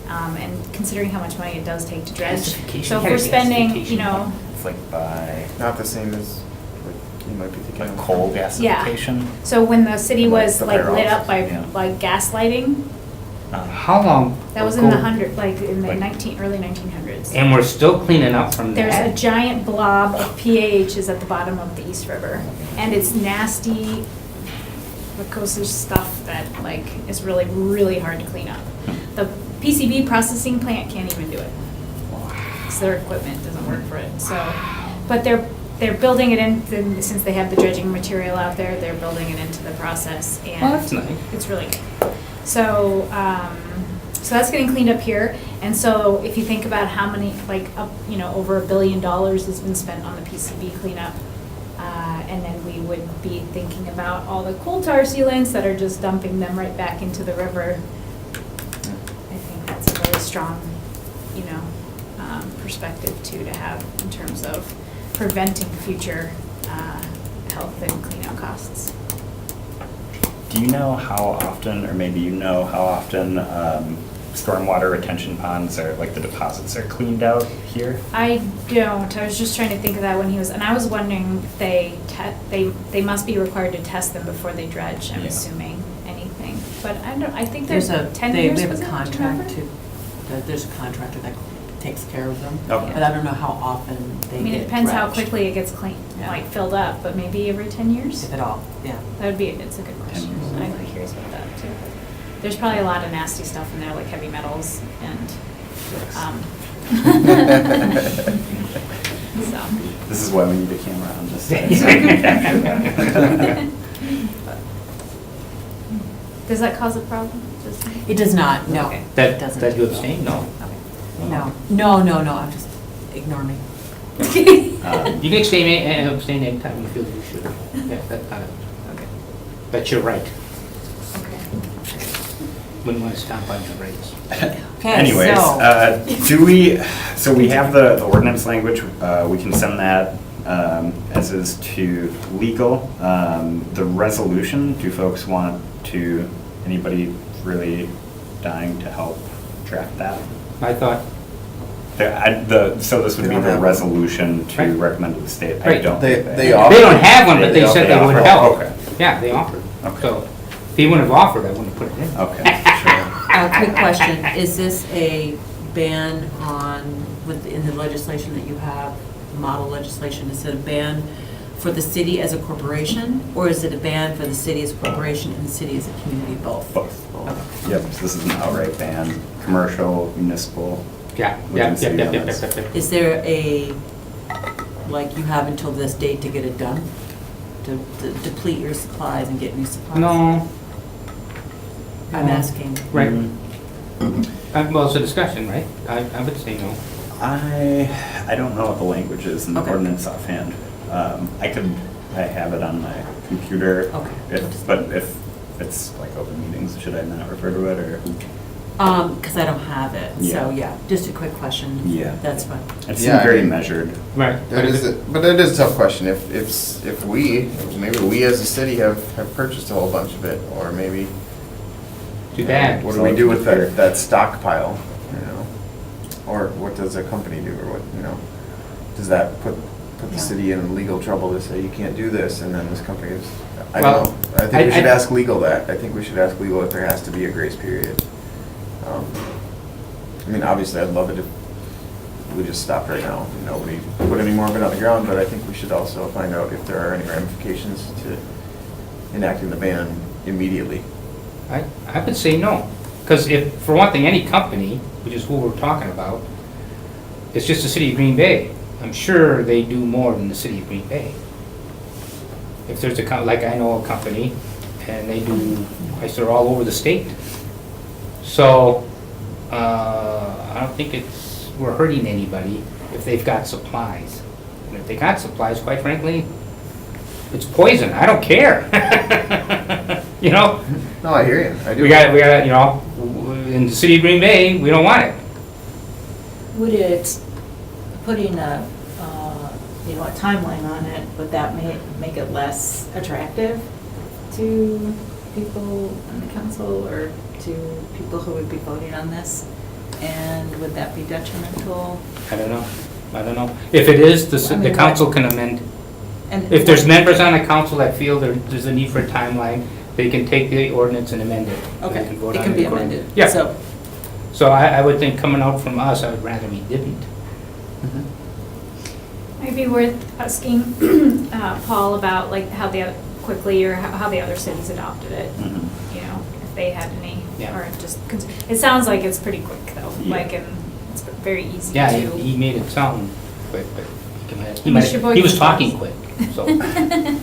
And considering how much money it does take to dredge. Gasification? So if Yeah, we're spending, gasification. you know, It's like by Not the same as what you might be thinking like of. coal gasification. so when the city Like was the like lit pyrolysis, up by yeah. like gas lighting, How long? that was in the ago? like in the Like- early 1900s. And we're still cleaning up from There's a that? giant blob of PAHs at the bottom of the East River, and it's nasty, viscous stuff that like is really, really hard to clean up. The PCB processing plant can't even do it. So their equipment doesn't work for it, so, but they're building it in, since they have the dredging material out there, they're building it into the process, and. Well, that's nice. It's really good. So, so that's getting cleaned up here, and so if you think about how many, like, over $1 billion has been spent on the PCB cleanup, And then we would be thinking about all the coal tar sealants that are just dumping them right back into the river. I think that's a really strong, you know, perspective too to have in terms of preventing future health and cleanout costs. Do you know how often, or maybe you know how often, stormwater retention ponds are, like the deposits are cleaned out here? I don't. I was just trying to think of that when he was, and I was wondering if they must be required to test them before they dredge, I'm Yeah. assuming, anything. But I think There's there's a, 10 they years, have was a it? Do you contract remember? there's a contractor that takes care of them. Okay. But I don't know how often they I mean, get it depends how dredged, quickly it gets clean, Yeah. like filled up, but maybe every 10 years? if at all, yeah. That would be, it's a good question. years. I'd be curious about that too. There's probably a lot of nasty stuff in there, like heavy metals and, so. This is why we need a camera on this side. Does that cause a problem? Just- It does not, no. Okay. It That, doesn't. that you abstain? No. No, I'm just, ignore me. You can abstain anytime you feel you should. Yeah, Okay. that's your right. Okay. Wouldn't want to stomp on your rights. Okay, Anyways, so- so we have the ordinance language, we can send that, as is to legal. The resolution, do folks want to, anybody really dying to help draft that? I thought, So this would They be don't the have one. resolution to Right. recommend to the state. I Right. don't They- think they do. offer- they don't have one, but they said they would offer. help. Okay, Yeah, they offered. Okay. So if he wouldn't have offered, I wouldn't have put it in. okay, sure. Quick question, is this a ban on, in the legislation that you have, model legislation, is it a ban for the city as a corporation? Or is it a ban for the city as a corporation and the city as a community, both? Both. Yep, so this is an outright ban, commercial, municipal. Yeah, Within yeah, city yeah, yeah, limits. yeah. Is there a, like, you have until this date to get it done? To deplete your supplies and get new supplies? No, I'm asking. right. Mm-hmm. Well, it's a discussion, right? I would say no. I don't know what the language is in the Okay. ordinance offhand. I have it on my computer. Okay. But if it's like open meetings, should I not refer to it, or? Because I don't have it, so yeah, just a quick question. Yeah. That's fine. It Yeah, seemed very I mean- measured. Right. That is, but that is a tough question. If maybe we as a city have purchased a whole bunch of it, or maybe. Too bad. What do we do with that stockpile, you know? Or what does a company do, or what, you know? Does that put the city in legal trouble to say you can't do this, and then this company is, I Well, don't know. I think we should I- ask legal that. I think we should ask legal if there has to be a grace period. I mean, obviously, I'd love it if we just stopped right now, and nobody put any more of it on the ground, but I think we should also find out if there are any ramifications to enacting the ban immediately. I would say no. Because if, for one thing, any company, which is who we're talking about, it's just the city of Green Bay. I'm sure they do more than the city of Green Bay. If there's like I know a company, and they do, they're all over the state. So, I don't think we're hurting anybody if they've got supplies. And if they got supplies, quite frankly, it's poison. I don't care. You know? No, I hear you. I do. We got, you know, in the city of Green Bay, we don't want it. Would it, putting a, you know, a timeline on it, would that make it less attractive to people on the council or to people who would be voting on this? And would that be detrimental? I don't know. If it is, I the mean, council can amend. And If there's members on the council that feel there's a need for a timeline, they can take the ordinance and amend it. They Okay, can vote it on can be accordingly. amended. Yeah. So, I would think coming out from us, I would rather we didn't. Might be worth asking Paul about like how the quickly or how the other cities adopted it. Mhm. You know, if they had any, Yeah. or just it sounds like it's pretty quick though. Yeah. Like and it's very easy Yeah, to. he made it sound quick, but Mr. Boyd he was was talking fast. quick, so.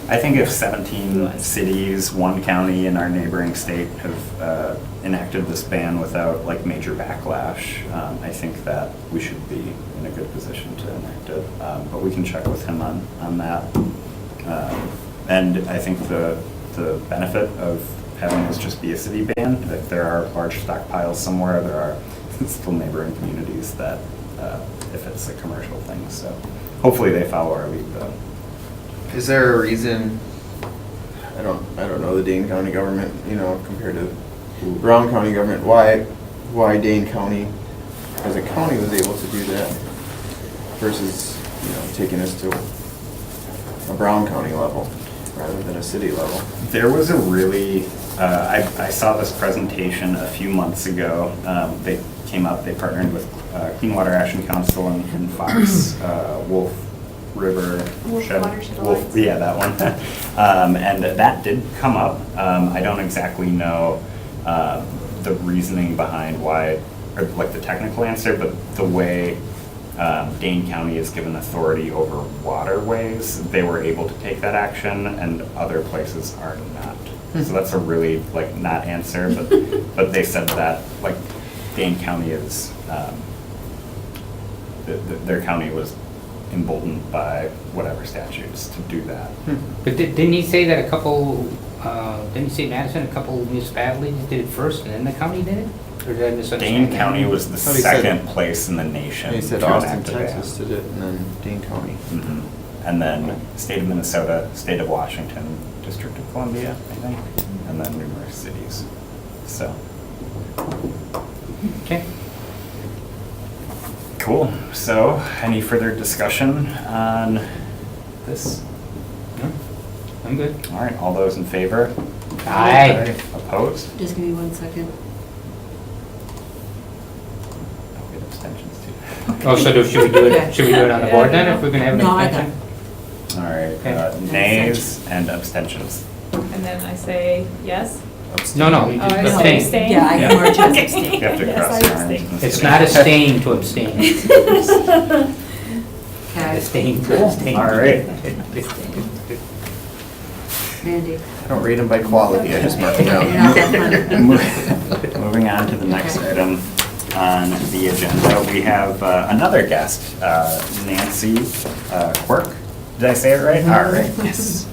I think if 17 cities, one county, and our neighboring state have enacted this ban without like major backlash, I think that we should be in a good position to enact it. But we can check with him on that. And I think the benefit of having this just be a city ban, if there are large stockpiles somewhere, there are still neighboring communities that, if it's a commercial thing, so hopefully they follow our lead though. Is there a reason, I don't know the Dane County government, compared to Brown County government, why Dane County as a county was able to do that versus, taking us to a Brown County level rather than a city level? There was a really, I saw this presentation a few months ago. They came up, they partnered with Clean Water Action Council and Fox, Wolf River. Wolf Watershed Alliance. Yeah, that one. And that did come up. I don't exactly know the reasoning behind why, or like the technical answer, but the way Dane County is given authority over waterways, they were able to take that action, and other places are not. So that's a really not answer, but they said that Dane County is their county was emboldened by whatever statutes to do that. But didn't he say that didn't he say Madison, a couple municipalities did it first and then the county did it? Or did I misunderstand? Dane County was the thought he said- second place in the nation. He said to Austin, enact a ban. Texas did it, and then Dane County. Mhm. And then state of Minnesota, state of Washington, District of Columbia, I think, and then numerous cities. So, Okay. cool. So, any further discussion on this? No, I'm good. All right, all those in favor? Aye. Opposed? Just give me 1 second. Don't get abstentions too. Oh, so should we do it on the board then, if we're gonna have an No, I extension? All right, Okay. nays and abstentions. And then I say yes. No, Oh, I know, abstain. abstain. Yeah, I Yeah. can mark yes, Okay. abstain. You have to Yes, cross I your abstain. arms. It's not a stain to abstain. Okay. A stain to abstain. All right. Mandy. I don't rate them by quality, I just mark them You're not that down. funny. Moving on to the next Okay. item on the agenda, we have another guest, Nancy Quirk. Did I say it right? All right, yes.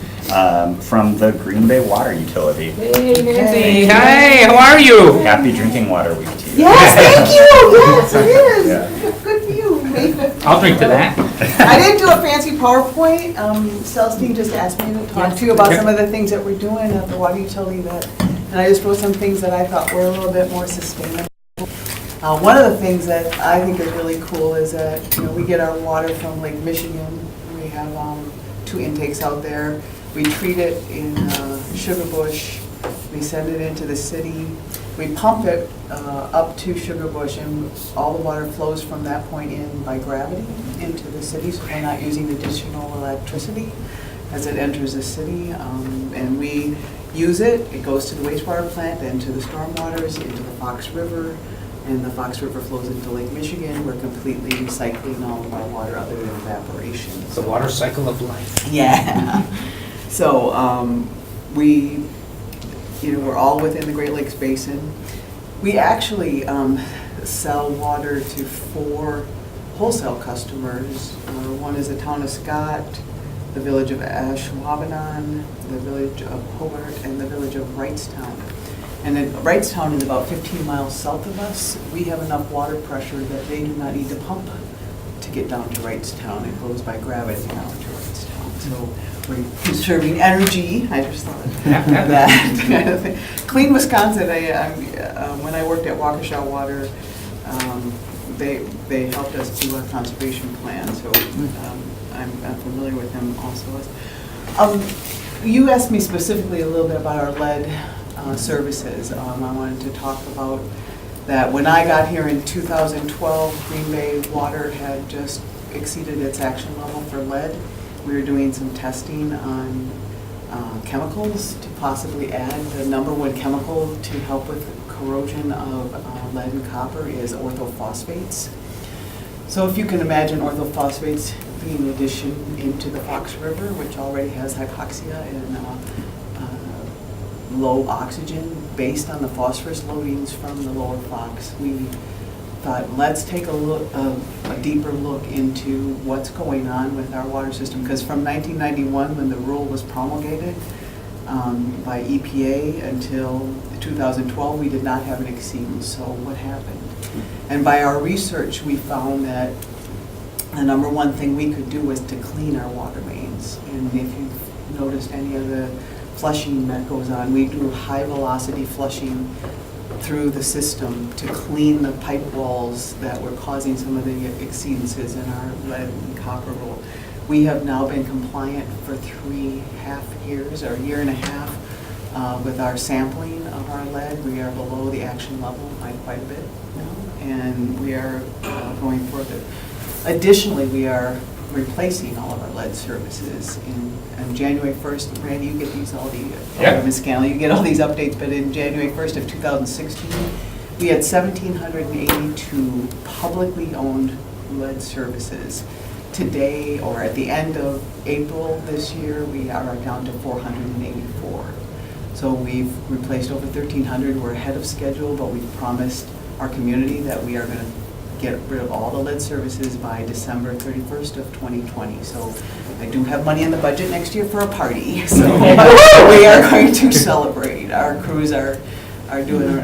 From the Green Bay Water Utility. Hey, Nancy. Hi, how are you? Happy Drinking Water Week to you. Yes, thank you. Yes, it is. Yeah. Good for you. I'll drink to that. I didn't do a fancy PowerPoint. Celestine just asked me to talk to you about Okay. some of the things that we're doing at the water utility and I just wrote some things that I thought were a little bit more sustainable. One of the things that I think is really cool is that, we get our water from Lake Michigan. We have 2 intakes out there. We treat it in Sugar Bush. We send it into the city. We pump it up to Sugar Bush, and all the water flows from that point in by gravity into the city, so we're not using additional electricity as it enters the city. And we use it. It goes to the wastewater plant, then to the stormwaters, into the Fox River, and the Fox River flows into Lake Michigan. We're completely recycling all of our water other than evaporation. The water cycle of life. Yeah. So we're all within the Great Lakes Basin. We actually sell water to 4 wholesale customers. One is the town of Scott, the village of Ashwaubenon, the village of Hobart, and the village of Wrightstown. And then Wrightstown is about 15 miles south of us. We have enough water pressure that they do not need to pump to get down to Wrightstown. It goes by gravity down to Wrightstown. So we're conserving energy. I just thought of that kind of thing. Clean Wisconsin, when I worked at Waukesha Water, they helped us do a conservation plan, so I'm familiar with them also. You asked me specifically a little bit about our lead services. I wanted to talk about that. When I got here in 2012, Green Bay Water had just exceeded its action level for lead. We were doing some testing on chemicals to possibly add. The number 1 chemical to help with corrosion of lead and copper is orthophosphates. So if you can imagine orthophosphates being an addition into the Fox River, which already has hypoxia and low oxygen based on the phosphorus loadings from the lower Fox, we thought, let's take a deeper look into what's going on with our water system. Because from 1991, when the rule was promulgated by EPA, until 2012, we did not have an exceedance. So what happened? And by our research, we found that the number one thing we could do was to clean our water mains. And if you've noticed any of the flushing that goes on, we do high velocity flushing through the system to clean the pipe walls that were causing some of the exceedances in our lead and copper rule. We have now been compliant for 3.5 years, or a year and a half, with our sampling of our lead. We are below the action level by quite a bit now, and we are going further. Additionally, we are replacing all of our lead services. In January 1st, Randy, you get these all the, Ms. Scanlon, you get all these updates, but in January 1st of 2016, we had 1,782 publicly owned lead services. Today, or at the end of April this year, we are down to 484. So we've replaced over 1,300. We're ahead of schedule, but we've promised our community that we are going to get rid of all the lead services by December 31st of 2020. So I do have money in the budget next year for a party. So we are going to celebrate. Our crews are doing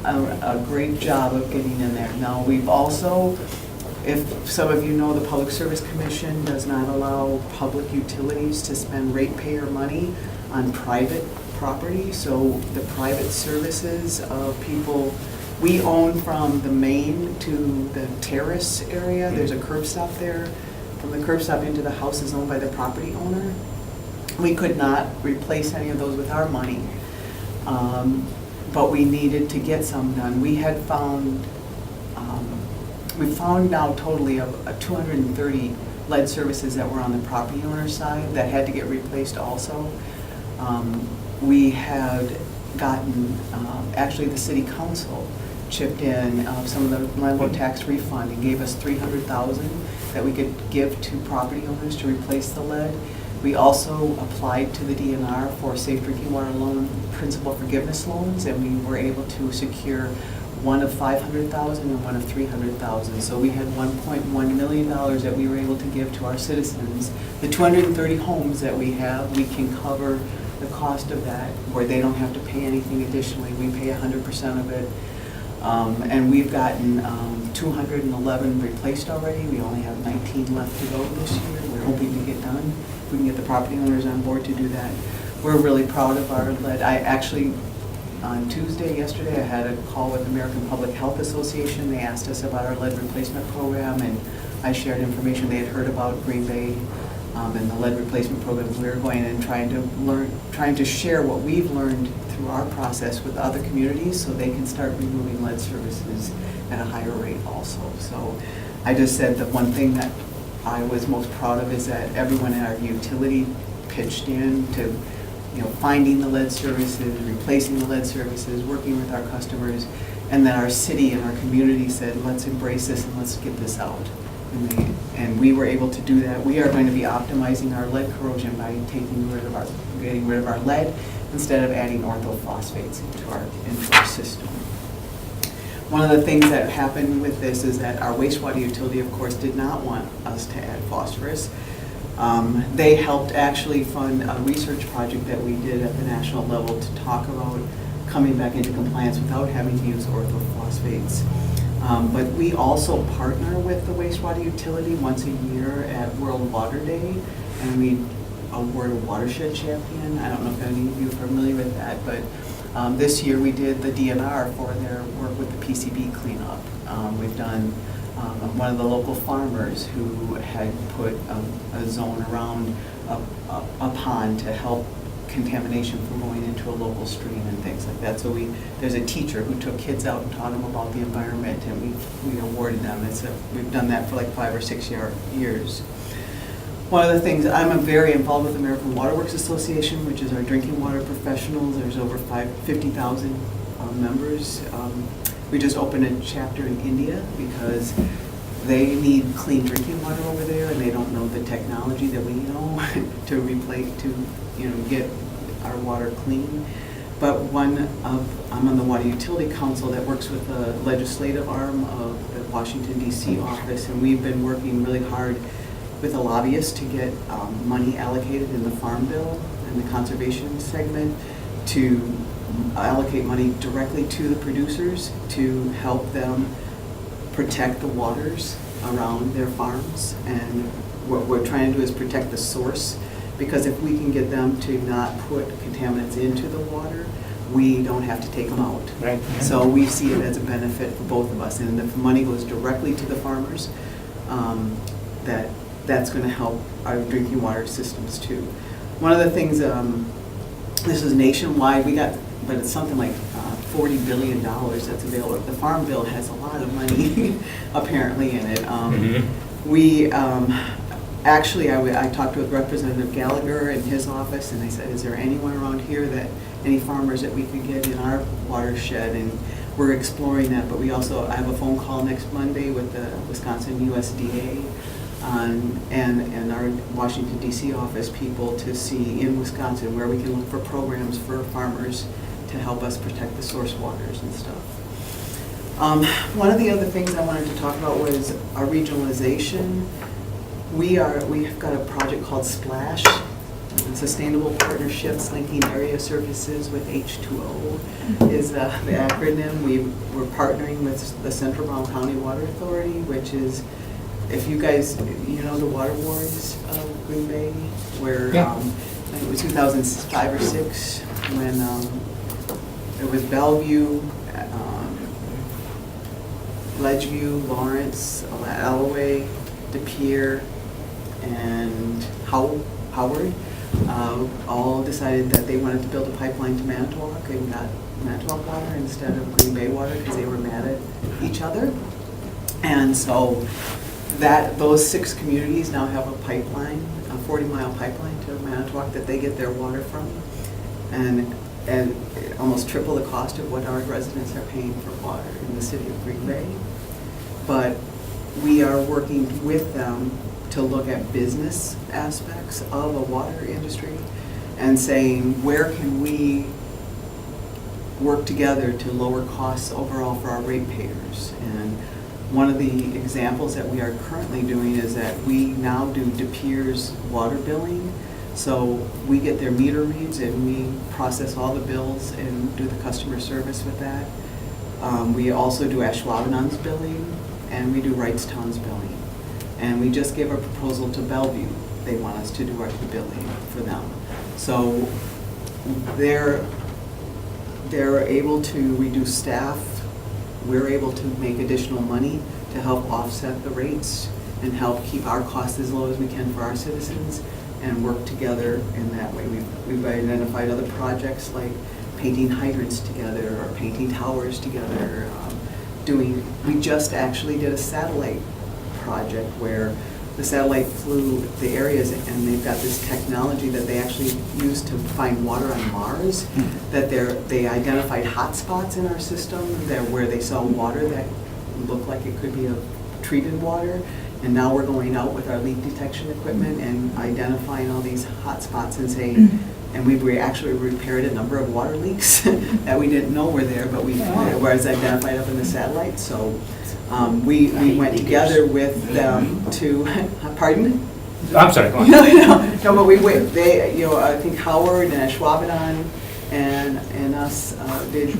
a great job of getting in there. Now, we've also, if some of you know, the Public Service Commission does not allow public utilities to spend ratepayer money on private property. So the private services of people, we own from the main to the terrace area. There's a curb stop there. From the curb stop into the house is owned by the property owner. We could not replace any of those with our money, but we needed to get some done. We had found, we found now totally of 230 lead services that were on the property owner side that had to get replaced also. We had gotten, actually the city council chipped in some of the landlord tax refund and gave us $300,000 that we could give to property owners to replace the lead. We also applied to the DNR for safe drinking water loan principal forgiveness loans, and we were able to secure one of $500,000 and one of $300,000. So we had $1.1 million that we were able to give to our citizens. The 230 homes that we have, we can cover the cost of that, where they don't have to pay anything additionally. We pay 100% of it. And we've gotten 211 replaced already. We only have 19 left to go this year. We're hoping to get done. If we can get the property owners on board to do that. We're really proud of our lead. I actually, on Tuesday, yesterday, I had a call with the American Public Health Association. They asked us about our lead replacement program, and I shared information they had heard about Green Bay and the lead replacement program. We're going and trying to share what we've learned through our process with other communities so they can start removing lead services at a higher rate also. So I just said the one thing that I was most proud of is that everyone at our utility pitched in to, finding the lead services, replacing the lead services, working with our customers, and then our city and our community said, let's embrace this and let's get this out. And we were able to do that. We are going to be optimizing our lead corrosion by getting rid of our lead instead of adding orthophosphates into our system. One of the things that happened with this is that our wastewater utility, of course, did not want us to add phosphorus. They helped actually fund a research project that we did at the national level to talk about coming back into compliance without having to use orthophosphates. But we also partner with the wastewater utility once a year at World Water Day, and we award a watershed champion. I don't know if any of you are familiar with that, but this year we did the DNR for their work with the PCB cleanup. We've done one of the local farmers who had put a zone around a pond to help contamination from going into a local stream and things like that. So there's a teacher who took kids out and taught them about the environment, and we awarded them. We've done that for like 5 or 6 years. One of the things, I'm very involved with the American Water Works Association, which is our drinking water professionals. There's over 50,000 members. We just opened a chapter in India because they need clean drinking water over there, and they don't know the technology that we know to get our water clean. But I'm on the Water Utility Council that works with the legislative arm of the Washington DC office, and we've been working really hard with a lobbyist to get money allocated in the Farm Bill and the conservation segment to allocate money directly to the producers to help them protect the waters around their farms. And what we're trying to do is protect the source, because if we can get them to not put contaminants into the water, we don't have to take them out. Right. So we see it as a benefit for both of us, and if the money goes directly to the farmers, that's going to help our drinking water systems too. One of the things, this is nationwide, but it's something like $40 billion that's available. The Farm Bill has a lot of money apparently in it. We actually, I talked with Representative Gallagher in his office, and I said, is there anyone around here any farmers that we could get in our watershed? And we're exploring that, but I have a phone call next Monday with the Wisconsin USDA and our Washington DC office people to see in Wisconsin where we can look for programs for farmers to help us protect the source waters and stuff. One of the other things I wanted to talk about was our regionalization. We've got a project called SPLASH, Sustainable Partnerships Linking Area Services with H2O is the acronym. We're partnering with the Central Brown County Water Authority, which is, if you guys, the water wars of Green Bay, where I think it was 2005 or 6 when it was Bellevue, Ledgeview, Lawrence, Alloway, De Pere, and Howard all decided that they wanted to build a pipeline to Manitowoc and got Manitowoc water instead of Green Bay water because they were mad at each other. And so those 6 communities now have a pipeline, a 40-mile pipeline to Manitowoc that they get their water from, and almost triple the cost of what our residents are paying for water in the city of Green Bay. But we are working with them to look at business aspects of a water industry and saying, where can we work together to lower costs overall for our ratepayers? And one of the examples that we are currently doing is that we now do De Pere's water billing. So we get their meter reads and we process all the bills and do the customer service with that. We also do Ashwaubenon's billing, and we do Wrightstown's billing. And we just gave a proposal to Bellevue. They want us to do the billing for them. So they're able to reduce staff. We're able to make additional money to help offset the rates and help keep our costs as low as we can for our citizens and work together in that way. We've identified other projects like painting hydrants together or painting towers together. We just actually did a satellite project where the satellite flew the areas, and they've got this technology that they actually use to find water on Mars, that they identified hot spots in our system where they saw water that looked like it could be a treated water. And now we're going out with our leak detection equipment and identifying all these hot spots and saying, and we actually repaired a number of water leaks that we didn't know were there, but was identified up in the satellite. So we went together with them to, pardon? I'm sorry, go on. No, but I think Howard and Ashwaubenon and us did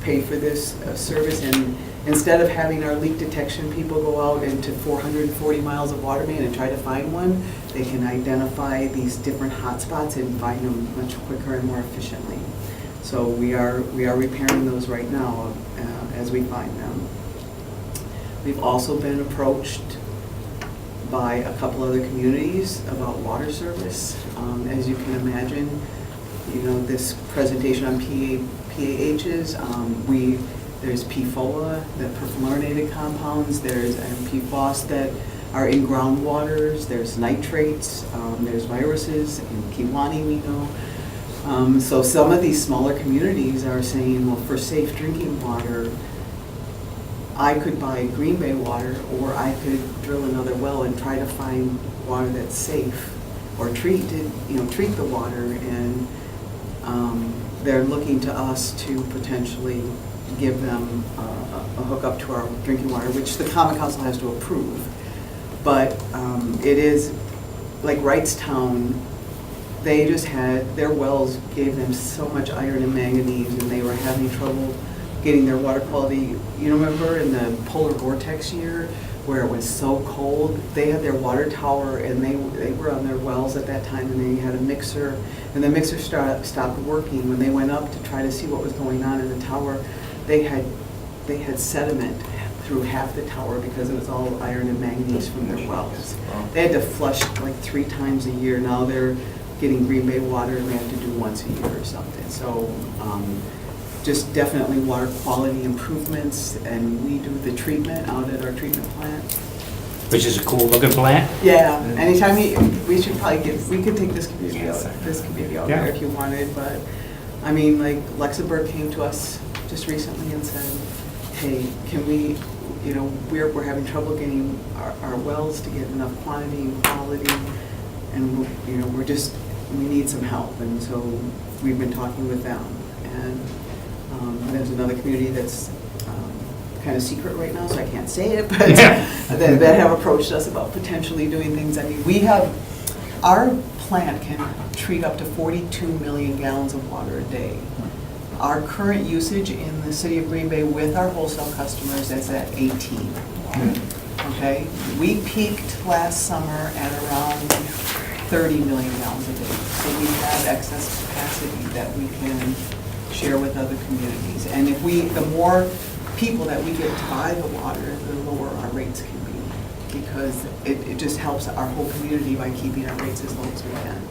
pay for this service, and instead of having our leak detection people go out into 440 miles of water main and try to find one, they can identify these different hot spots and find them much quicker and more efficiently. So we are repairing those right now as we find them. We've also been approached by a couple other communities about water service. As you can imagine, this presentation on PAHs, there's PFOA, the perfluorinated compounds, there's PFOS that are in groundwaters, there's nitrates, there's viruses, in Kiwani we know. So some of these smaller communities are saying, well, for safe drinking water, I could buy Green Bay water, or I could drill another well and try to find water that's safe, or treat the water. And they're looking to us to potentially give them a hookup to our drinking water, which the Common Council has to approve. But it is, like Wrightstown, they just had, their wells gave them so much iron and manganese, and they were having trouble getting their water quality. You remember in the polar vortex year where it was so cold, they had their water tower, and they were on their wells at that time, and they had a mixer, and the mixer stopped working. When they went up to try to see what was going on in the tower, they had sediment through half the tower because it was all iron and manganese from their wells. They had to flush like 3 times a year. Now they're getting Green Bay water, and they have to do once a year or something. So just definitely water quality improvements, and we do the treatment out at our treatment plant. Which is a cool looking plant. Yeah, anytime we should probably we could take this community out Yeah. there if you wanted, but I mean, like Luxembourg came to us just recently and said, hey, can we, we're having trouble getting our wells to get enough quantity and quality, and we need some help, and so we've been talking with them. And there's another community that's kind of secret right now, so I can't say it, but that have approached us about potentially doing things. I mean, our plant can treat up to 42 million gallons of water a day. Our current usage in the city of Green Bay with our wholesale customers is at 18. Okay, we peaked last summer at around 30 million gallons a day. So we have excess capacity that we can share with other communities. And the more people that we get to buy the water, the lower our rates can be, because it just helps our whole community by keeping our rates as low as we can.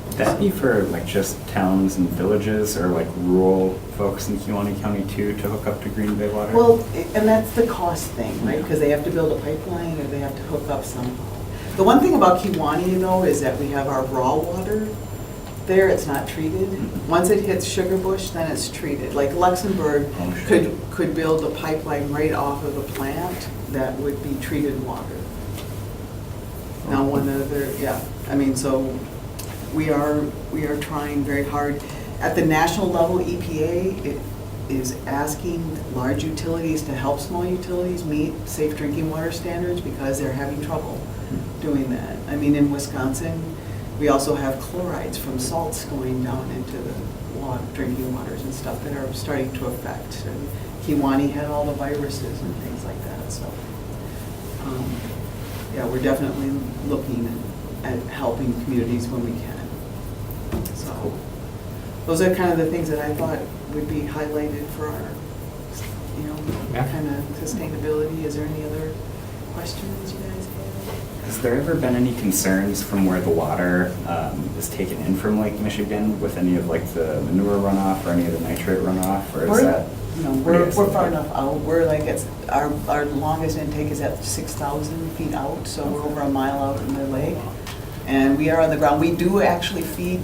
Would that be for like just towns and villages, or like rural folks in Kewaunee County too, to hook up to Green Bay water? Well, and that's the cost thing, right? Because they have to build a pipeline, or they have to hook up somehow. The one thing about Kewaunee, though, is that we have our raw water there. It's not treated. Once it hits Sugar Bush, then it's treated. Like Luxembourg could build a pipeline right off of the plant that would be treated water. Now, I mean, so we are trying very hard. At the national level, EPA is asking large utilities to help small utilities meet safe drinking water standards because they're having trouble doing that. I mean, in Wisconsin, we also have chlorides from salts going down into the drinking waters and stuff that are starting to affect. And Kewaunee had all the viruses and things like that. So, yeah, we're definitely looking at helping communities when we can. So, those are kind of the things that I thought would be highlighted for our, kind of sustainability. Is there any other questions you guys have? Has there ever been any concerns from where the water is taken in from Lake Michigan with any of like the manure runoff or any of the nitrate runoff, or is that? No, we're far enough out. We're like, our longest intake is at 6,000 feet out, so we're over a mile out in the lake. And we are on the ground. We do actually feed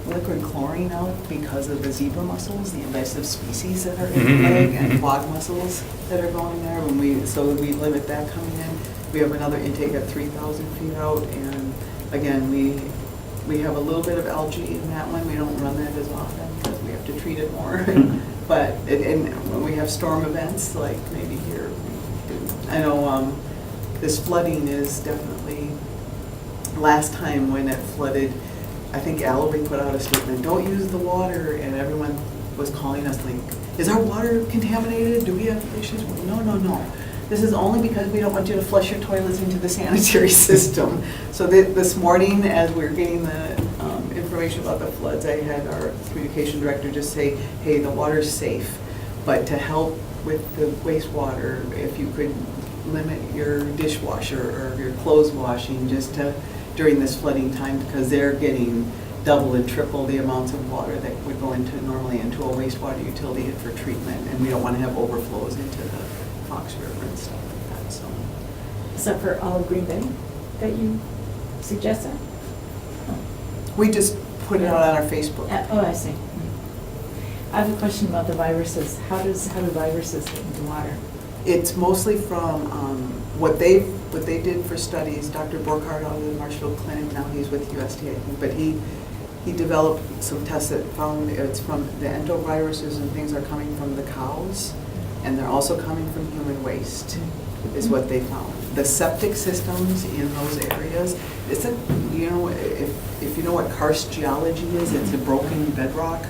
liquid chlorine out because of the zebra mussels, the invasive species that are in the lake, and quag mussels that are going there. So we limit that coming in. We have another intake at 3,000 feet out, and again, we have a little bit of algae in that one. We don't run that as often because we have to treat it more. But and when we have storm events, like maybe here, we do. I know this flooding is definitely, last time when it flooded, I think Alloway put out a statement, don't use the water, and everyone was calling us like, is our water contaminated? Do we have issues? Well, no. This is only because we don't want you to flush your toilets into the sanitary system. So this morning, as we were getting the information about the floods, I had our communication director just say, hey, the water's safe, but to help with the wastewater, if you could limit your dishwasher or your clothes washing just during this flooding time, because they're getting double and triple the amounts of water that would go normally into a wastewater utility for treatment, and we don't want to have overflows into the Fox River and stuff like that. So, Is that for all of Green Bay that you suggested? we just put it out on our Facebook. Oh, I see. I have a question about the viruses. How do viruses get into water? It's mostly from what they did for studies. Dr. Borkhardt out of the Marshfield Clinic, now he's with USD, I think, but he developed some tests that found it's from the entoviruses and things are coming from the cows, and they're also coming from human waste, is what they found. The septic systems in those areas, it's a, you know, if you know what karst geology is, it's a broken bedrock.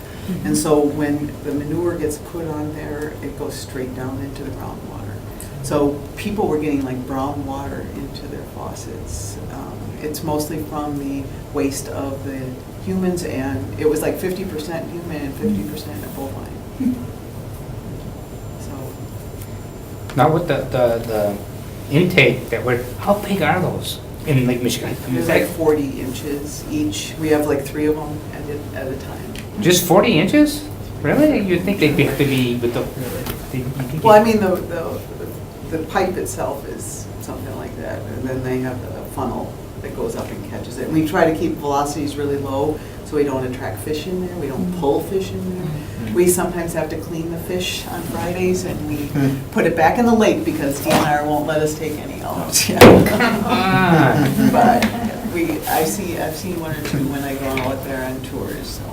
And so when the manure gets put on there, it goes straight down into the groundwater. So people were getting like brown water into their faucets. It's mostly from the waste of the humans, and it was like 50% human and 50% bovine. So Now with the intake that we're, how big are those in Lake Michigan? I mean, is there's like that 40 inches each. We have like 3 of them at a time. just 40 inches? Really? You'd think they'd have to be with the... Well, I mean, the pipe itself is something like that, and then they have the funnel that goes up and catches it. And we try to keep velocities really low so we don't attract fish in there, we don't pull fish in there. We sometimes have to clean the fish on Fridays, and we put it back in the lake because DNR won't let us take any out. But I've seen 1 or 2 when I go out there on tours. So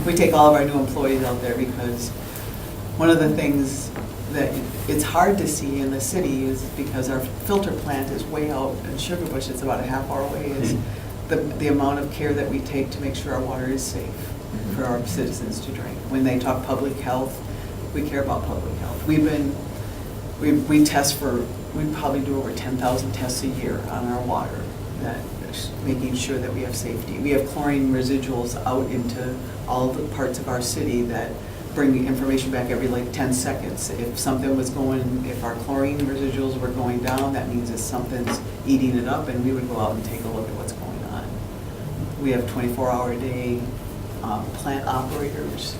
we take all of our new employees out there because one of the things that it's hard to see in the city is because our filter plant is way out in Sugar Bush, it's about a half-hour away, is the amount of care that we take to make sure our water is safe for our citizens to drink. When they talk public health, we care about public health. We test for, we probably do over 10,000 tests a year on our water, that making sure that we have safety. We have chlorine residuals out into all the parts of our city that bring information back every like 10 seconds. If something was going, if our chlorine residuals were going down, that means that something's eating it up, and we would go out and take a look at what's going on. We have 24-hour-a-day plant operators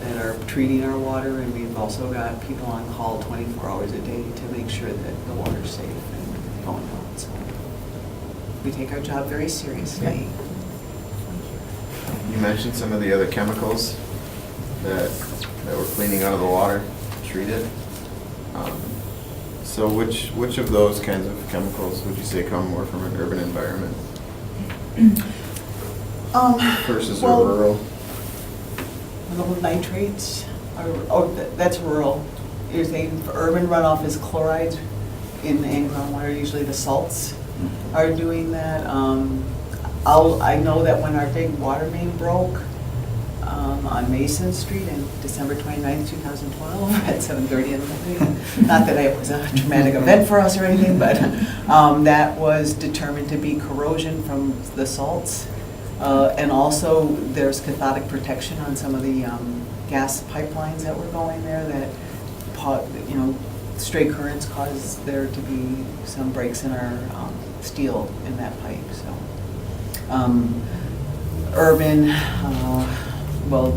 that are treating our water, and we've also got people on call 24 hours a day to make sure that the water's safe and going out. So we take our job very seriously. You mentioned some of the other chemicals that we're cleaning out of the water, treated. So which of those kinds of chemicals would you say come more from an urban environment versus well, a rural? The nitrates, that's rural. You're saying for urban runoff is chlorides in groundwater, usually the salts are doing that. I know that when our big water main broke on Mason Street in December 29th, 2012 at 7:30 in the morning, not that it was a traumatic event for us or anything, but that was determined to be corrosion from the salts. And also there's cathodic protection on some of the gas pipelines that were going there that, you know, stray currents cause there to be some breaks in our steel in that pipe. So urban, well,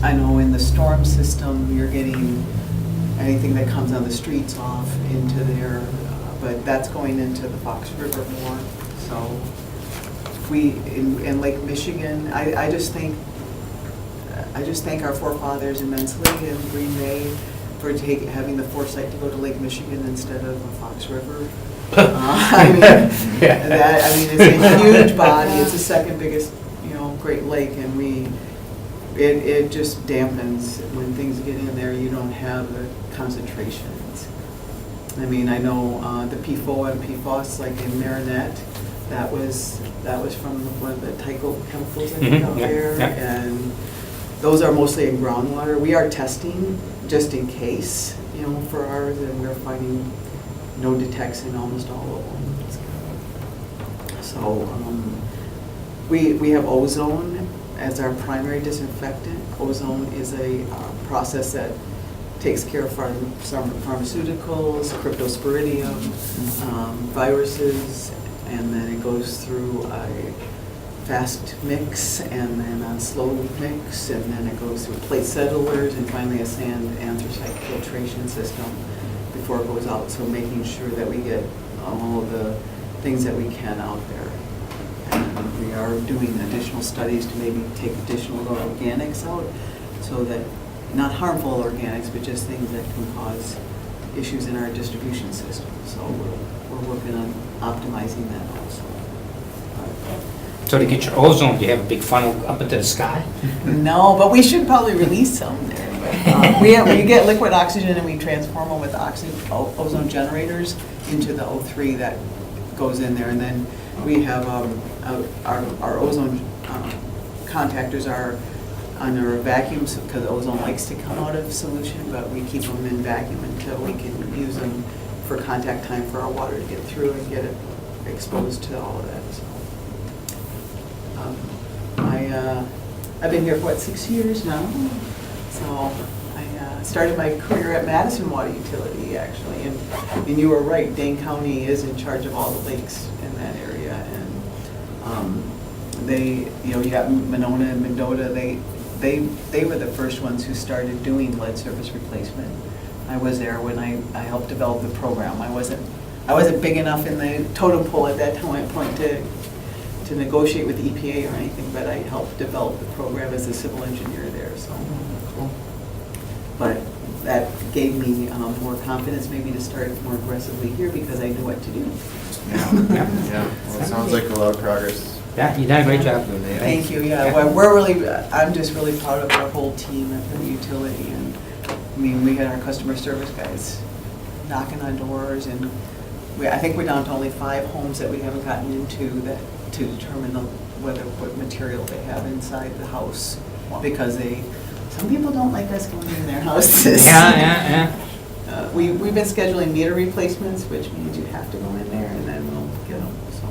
I know in the storm system you're getting anything that comes on the streets off into there, but that's going into the Fox River more. So we in Lake Michigan, I just thank our forefathers immensely in Green Bay for having the foresight to go to Lake Michigan instead of a Fox River. I mean, it's a huge body. It's the second biggest, Great Lake, and it just dampens when things get in there. You don't have the concentrations. I mean, I know the PFOA and PFOS, like in Marinette, that was from one of the Tyco chemicals I think out there, and those are mostly in groundwater. We are testing just in case, for ours, and we're finding no detects in almost all of them. So we have ozone as our primary disinfectant. Ozone is a process that takes care of some pharmaceuticals, cryptosporidium, viruses, and then it goes through a fast mix and then a slow mix, and then it goes through plate settlers and finally a sand anthracite filtration system before it goes out. So making sure that we get all the things that we can out there. And we are doing additional studies to maybe take additional organics out, so that, not harmful organics, but just things that can cause issues in our distribution system. So we're working on optimizing that also. So to get your ozone, do you have a big funnel up into the sky? No, but we should probably release some there. But, we get liquid oxygen and we transform them with ozone generators into the O3 that goes in there. And then we have our ozone contactors are under a vacuum because ozone likes to come out of solution, but we keep them in vacuum until we can use them for contact time for our water to get through and get it exposed to all of that. So, I've been here for 6 years now. So I started my career at Madison Water Utility, actually, and you were right. Dane County is in charge of all the lakes in that area, and they, you got Monona and Mendota. They were the first ones who started doing lead surface replacement. I was there when I helped develop the program. I wasn't big enough in the totem pole at that point to negotiate with the EPA or anything, but I helped develop the program as a civil engineer there. So, but that gave me more confidence maybe to start more aggressively here because I knew what to do. Yeah, well, it sounds like a lot of progress. Yeah, you done a great job. Thank you, yeah. Well, I'm just really proud of our whole team at the utility. And I mean, we had our customer service guys knocking on doors, and I think we're down to only 5 homes that we haven't gotten into that to determine what material they have inside the house. Because some people don't like us going in their houses. Yeah. We've been scheduling meter replacements, which means you have to go in there and then we'll get them, so.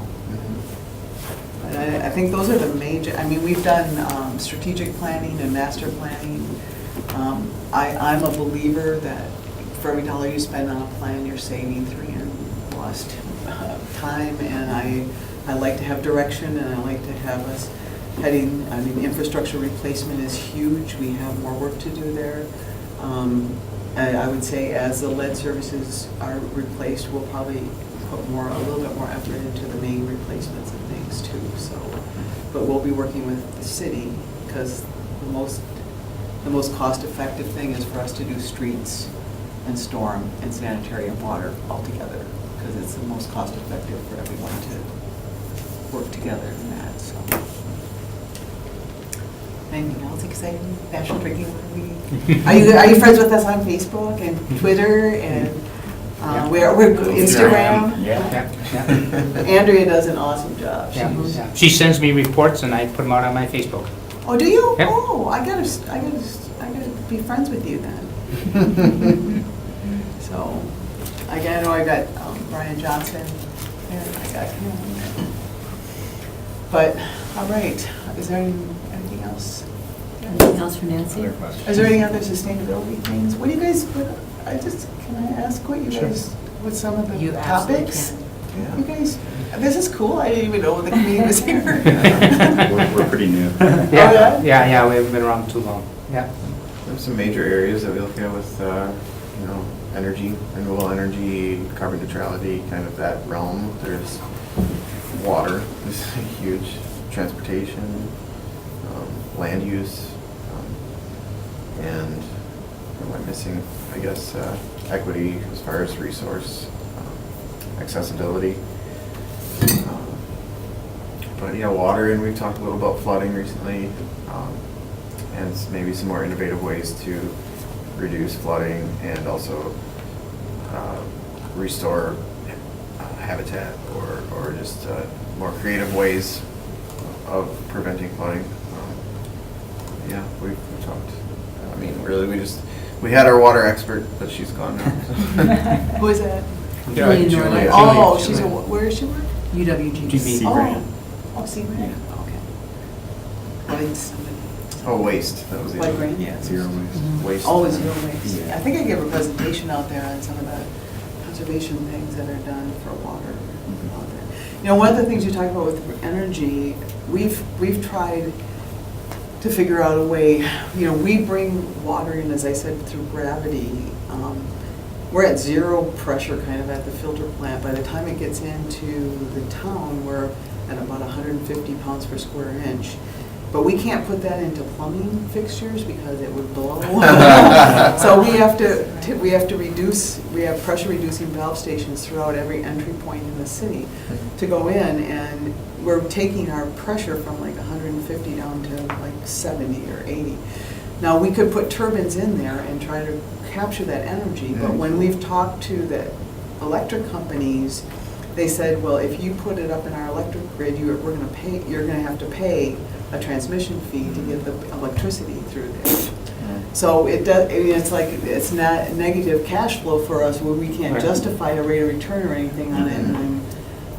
But I think those are the major, I mean, we've done strategic planning and master planning. I'm a believer that for every dollar you spend on a plan, you're saving 3 in lost time, and I like to have direction, and I like to have us heading, I mean, infrastructure replacement is huge. We have more work to do there. I would say as the lead services are replaced, we'll probably put a little bit more effort into the main replacements and things too. So, but we'll be working with the city because the most cost-effective thing is for us to do streets and storm and sanitary and water all together because it's the most cost-effective for everyone to work together in that. So, anything else exciting? National Drinking Water Week. Are you friends with us on Facebook and Twitter and we're Instagram? Yeah. Andrea does an awesome job. Yeah. She sends me reports and I put them out on my Facebook. Oh, do you? Yep. Oh, I gotta be friends with you then. So, I got Brian Johnson, and I got him. But, all right, is there anything else? Anything else for Nancy? Is there any other sustainability things? What do you guys, can I ask what you guys, what some of You the absolutely topics? can. You guys, this is cool, I didn't even know the committee was here. We're pretty new. Yeah, we haven't been around too long. Yeah. There's some major areas that we look at with, energy, renewable energy, carbon neutrality, kind of that realm. There's water, is huge, transportation, land use, and what am I missing? I guess equity as far as resource, accessibility. But yeah, water, and we've talked a little about flooding recently, and maybe some more innovative ways to reduce flooding and also restore habitat or just more creative ways of preventing flooding. Yeah, we've talked. I mean, really, we had our water expert, but she's gone now. Who is that? Julia Julia. Norland. Oh, Julia. she's where is she work? UWG. Sea Oh, grant. Sea Grant, okay. I think somebody, Oh, waste. That was the what other one. grant? Yeah, zero waste. Waste. Oh, it's zero waste. Yeah. I think I gave a presentation out there on some of the conservation things that are done for water out there. One of the things you talk about with energy, we've tried to figure out a way, we bring water in, as I said, through gravity. We're at zero pressure kind of at the filter plant. By the time it gets into the town, we're at about 150 pounds per square inch. but we can't put that into plumbing fixtures because it would blow. So we have to reduce, we have pressure reducing valve stations throughout every entry point in the city to go in, and we're taking our pressure from like 150 down to like 70 or 80. Now, we could put turbines in there and try to capture that energy, but when we've talked to the electric companies, they said, well, if you put it up in our electric grid, you're going to have to pay a transmission fee to get the electricity through there. So it does, I mean, it's like, it's not negative cash flow for us where we can't justify a rate of return or anything on it. And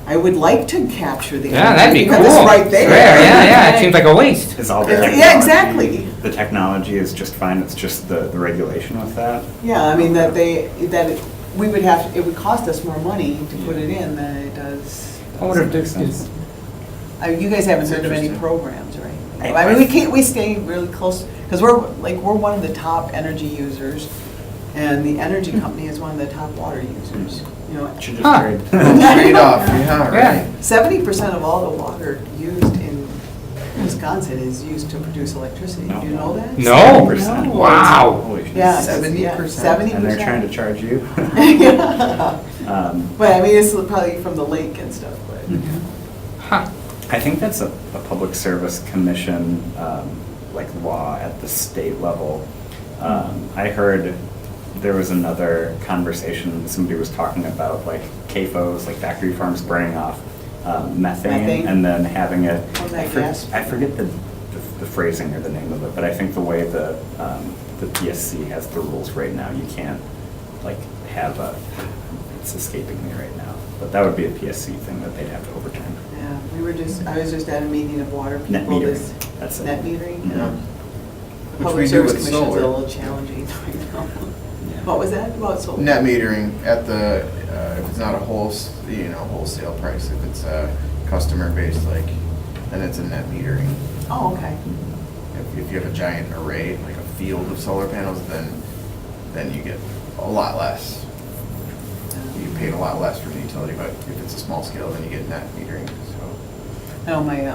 I would like to capture the Yeah, that'd be energy cool. because it's right there. Yeah, it seems like a waste. Is all the technology? Yeah, exactly. The technology is just fine, it's just the regulation with that? Yeah, I mean, we would have, it would cost us more money to put it in than it does. I wonder if Makes there's, sense. You guys haven't heard of any Interesting. programs, right? I mean, we stay really close, because we're one of the top energy users, and the energy company is one of the top water users. You know, Should just Huh. trade. Trade off, yeah, Yeah. right. 70% of all the water used in Wisconsin is used to produce electricity. Do you know that? No. 70%. Wow. Holy shit. Yeah, 70%? 70%. And they're trying to charge you? Yeah. Um, But I mean, it's probably from the lake and stuff, but. huh. I think that's a Public Service Commission, like law at the state level. I heard there was another conversation, somebody was talking about like CAFOs, like factory farms burning off Methane. methane and then having it. Oh, that I for- gas. I forget the phrasing or the name of it, but I think the way the PSC has the rules right now, you can't like have it's escaping me right now, but that would be a PSC thing that they'd have to overturn. Yeah, I was just at a meeting of water people. Net metering, this- that's it. Net metering, Mhm. yeah. Which we Public do Service with Commission's a solar. little challenging right now. Yeah. What was that about solar? Net metering at the, if it's not a wholesale price, if it's a customer based, like, then it's a net metering. Oh, okay. If you have a giant array, like a field of solar panels, then you get a lot less. You paid a lot less for the utility, but if it's a small scale, then you get net metering, so. I know my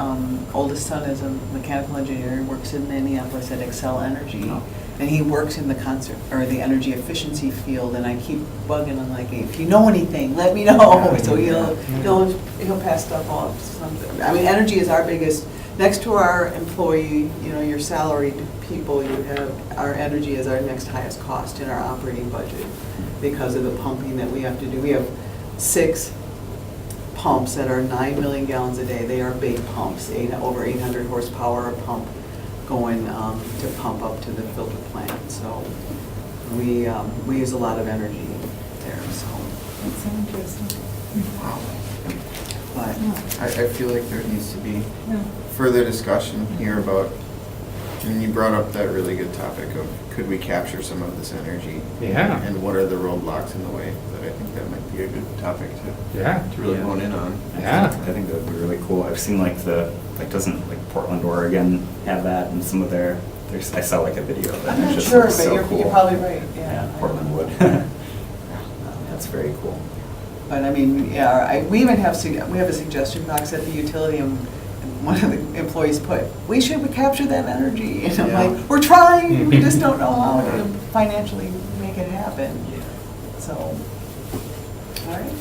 oldest son is a mechanical engineer, he works in Minneapolis at Excel Energy. Oh. And he works in the energy efficiency field, and I keep bugging him like, if you know anything, let me know. So he'll pass stuff off. Something. I mean, energy is our biggest, next to our employee, your salaried people, you have, our energy is our next highest cost in our operating budget because of the pumping that we have to do. We have 6 pumps that are 9 million gallons a day. They are big pumps, over 800 horsepower a pump going to pump up to the filter plant. So we use a lot of energy there, so. That's so interesting. Wow. But I feel like there needs to be Yeah. further discussion here about, and you brought up that really good topic of, could we capture some of this energy? Yeah. And what are the roadblocks in the way? But I think that might be a good topic Yeah. to really Yeah. hone in on. Yeah. I think that would be really cool. I've seen doesn't like Portland, Oregon have that and some of I saw like a video of it. I'm and it not just sure, looks but so you're cool. probably right, yeah. Yeah, Portland would. That's very cool. But I mean, yeah, we even have, we have a suggestion box at the utility, and one of the employees put, we should capture that energy. And I'm Yeah. like, we're trying, we just don't know how to financially make it happen. So, all right.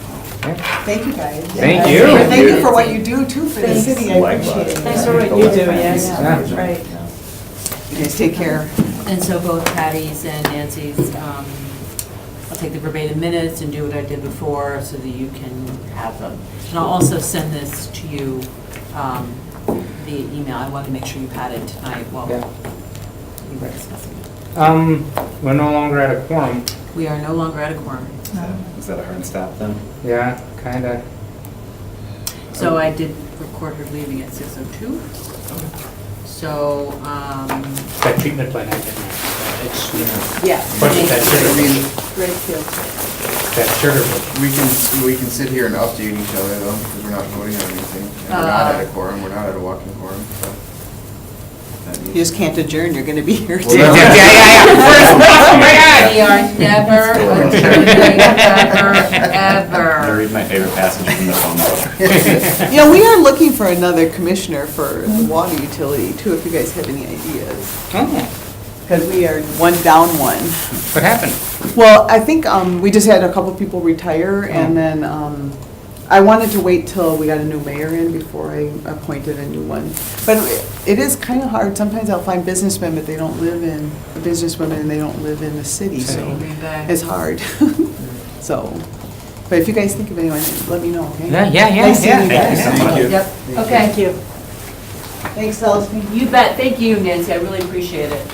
Thank you, guys. Thank you. Thank you for what you do too for the Thanks. city, I appreciate it. Thanks for what you do, yes, Yeah. right. You guys take care. And so both Patty's and Nancy's, I'll take the verbatim minutes and do what I did before so that you can have them. And I'll also send this to you via email. I wanted to make sure you had it tonight while Yeah. we were discussing it. We're no longer at a quorum. We are no longer at a quorum. Is that a hard stop then? Yeah, kinda. So I did record her leaving at 6:02. So, That treatment plan, I did not. It's, yeah. But that sugar, Great field. that sugar. We can sit here and update each other though, because we're not voting on anything. And we're not at a quorum, we're not at a walking quorum, so. that You needs- just can't adjourn, you're gonna be here Well, too. no. Oh my God! We are never adjourning, ever, I ever. read my favorite passage from the phone book. You know, we are looking for another commissioner for the water utility too, if you guys have any ideas. Oh, Because we are one down one. what happened? Well, I think we just had a couple people retire, and then I wanted to wait till we got a new mayor in before I appointed a new one. But it is kind of hard. Sometimes I'll find businessmen, but they don't live in, businesswomen, and they don't live in the city, so Green Bay. it's hard. So, but if you guys think of anyone, let me know, okay? Yeah. Nice seeing you Thank you guys. so much. Yep, okay. Thank you. Thanks, Celestine. You bet, thank you, Nancy, I really appreciate it.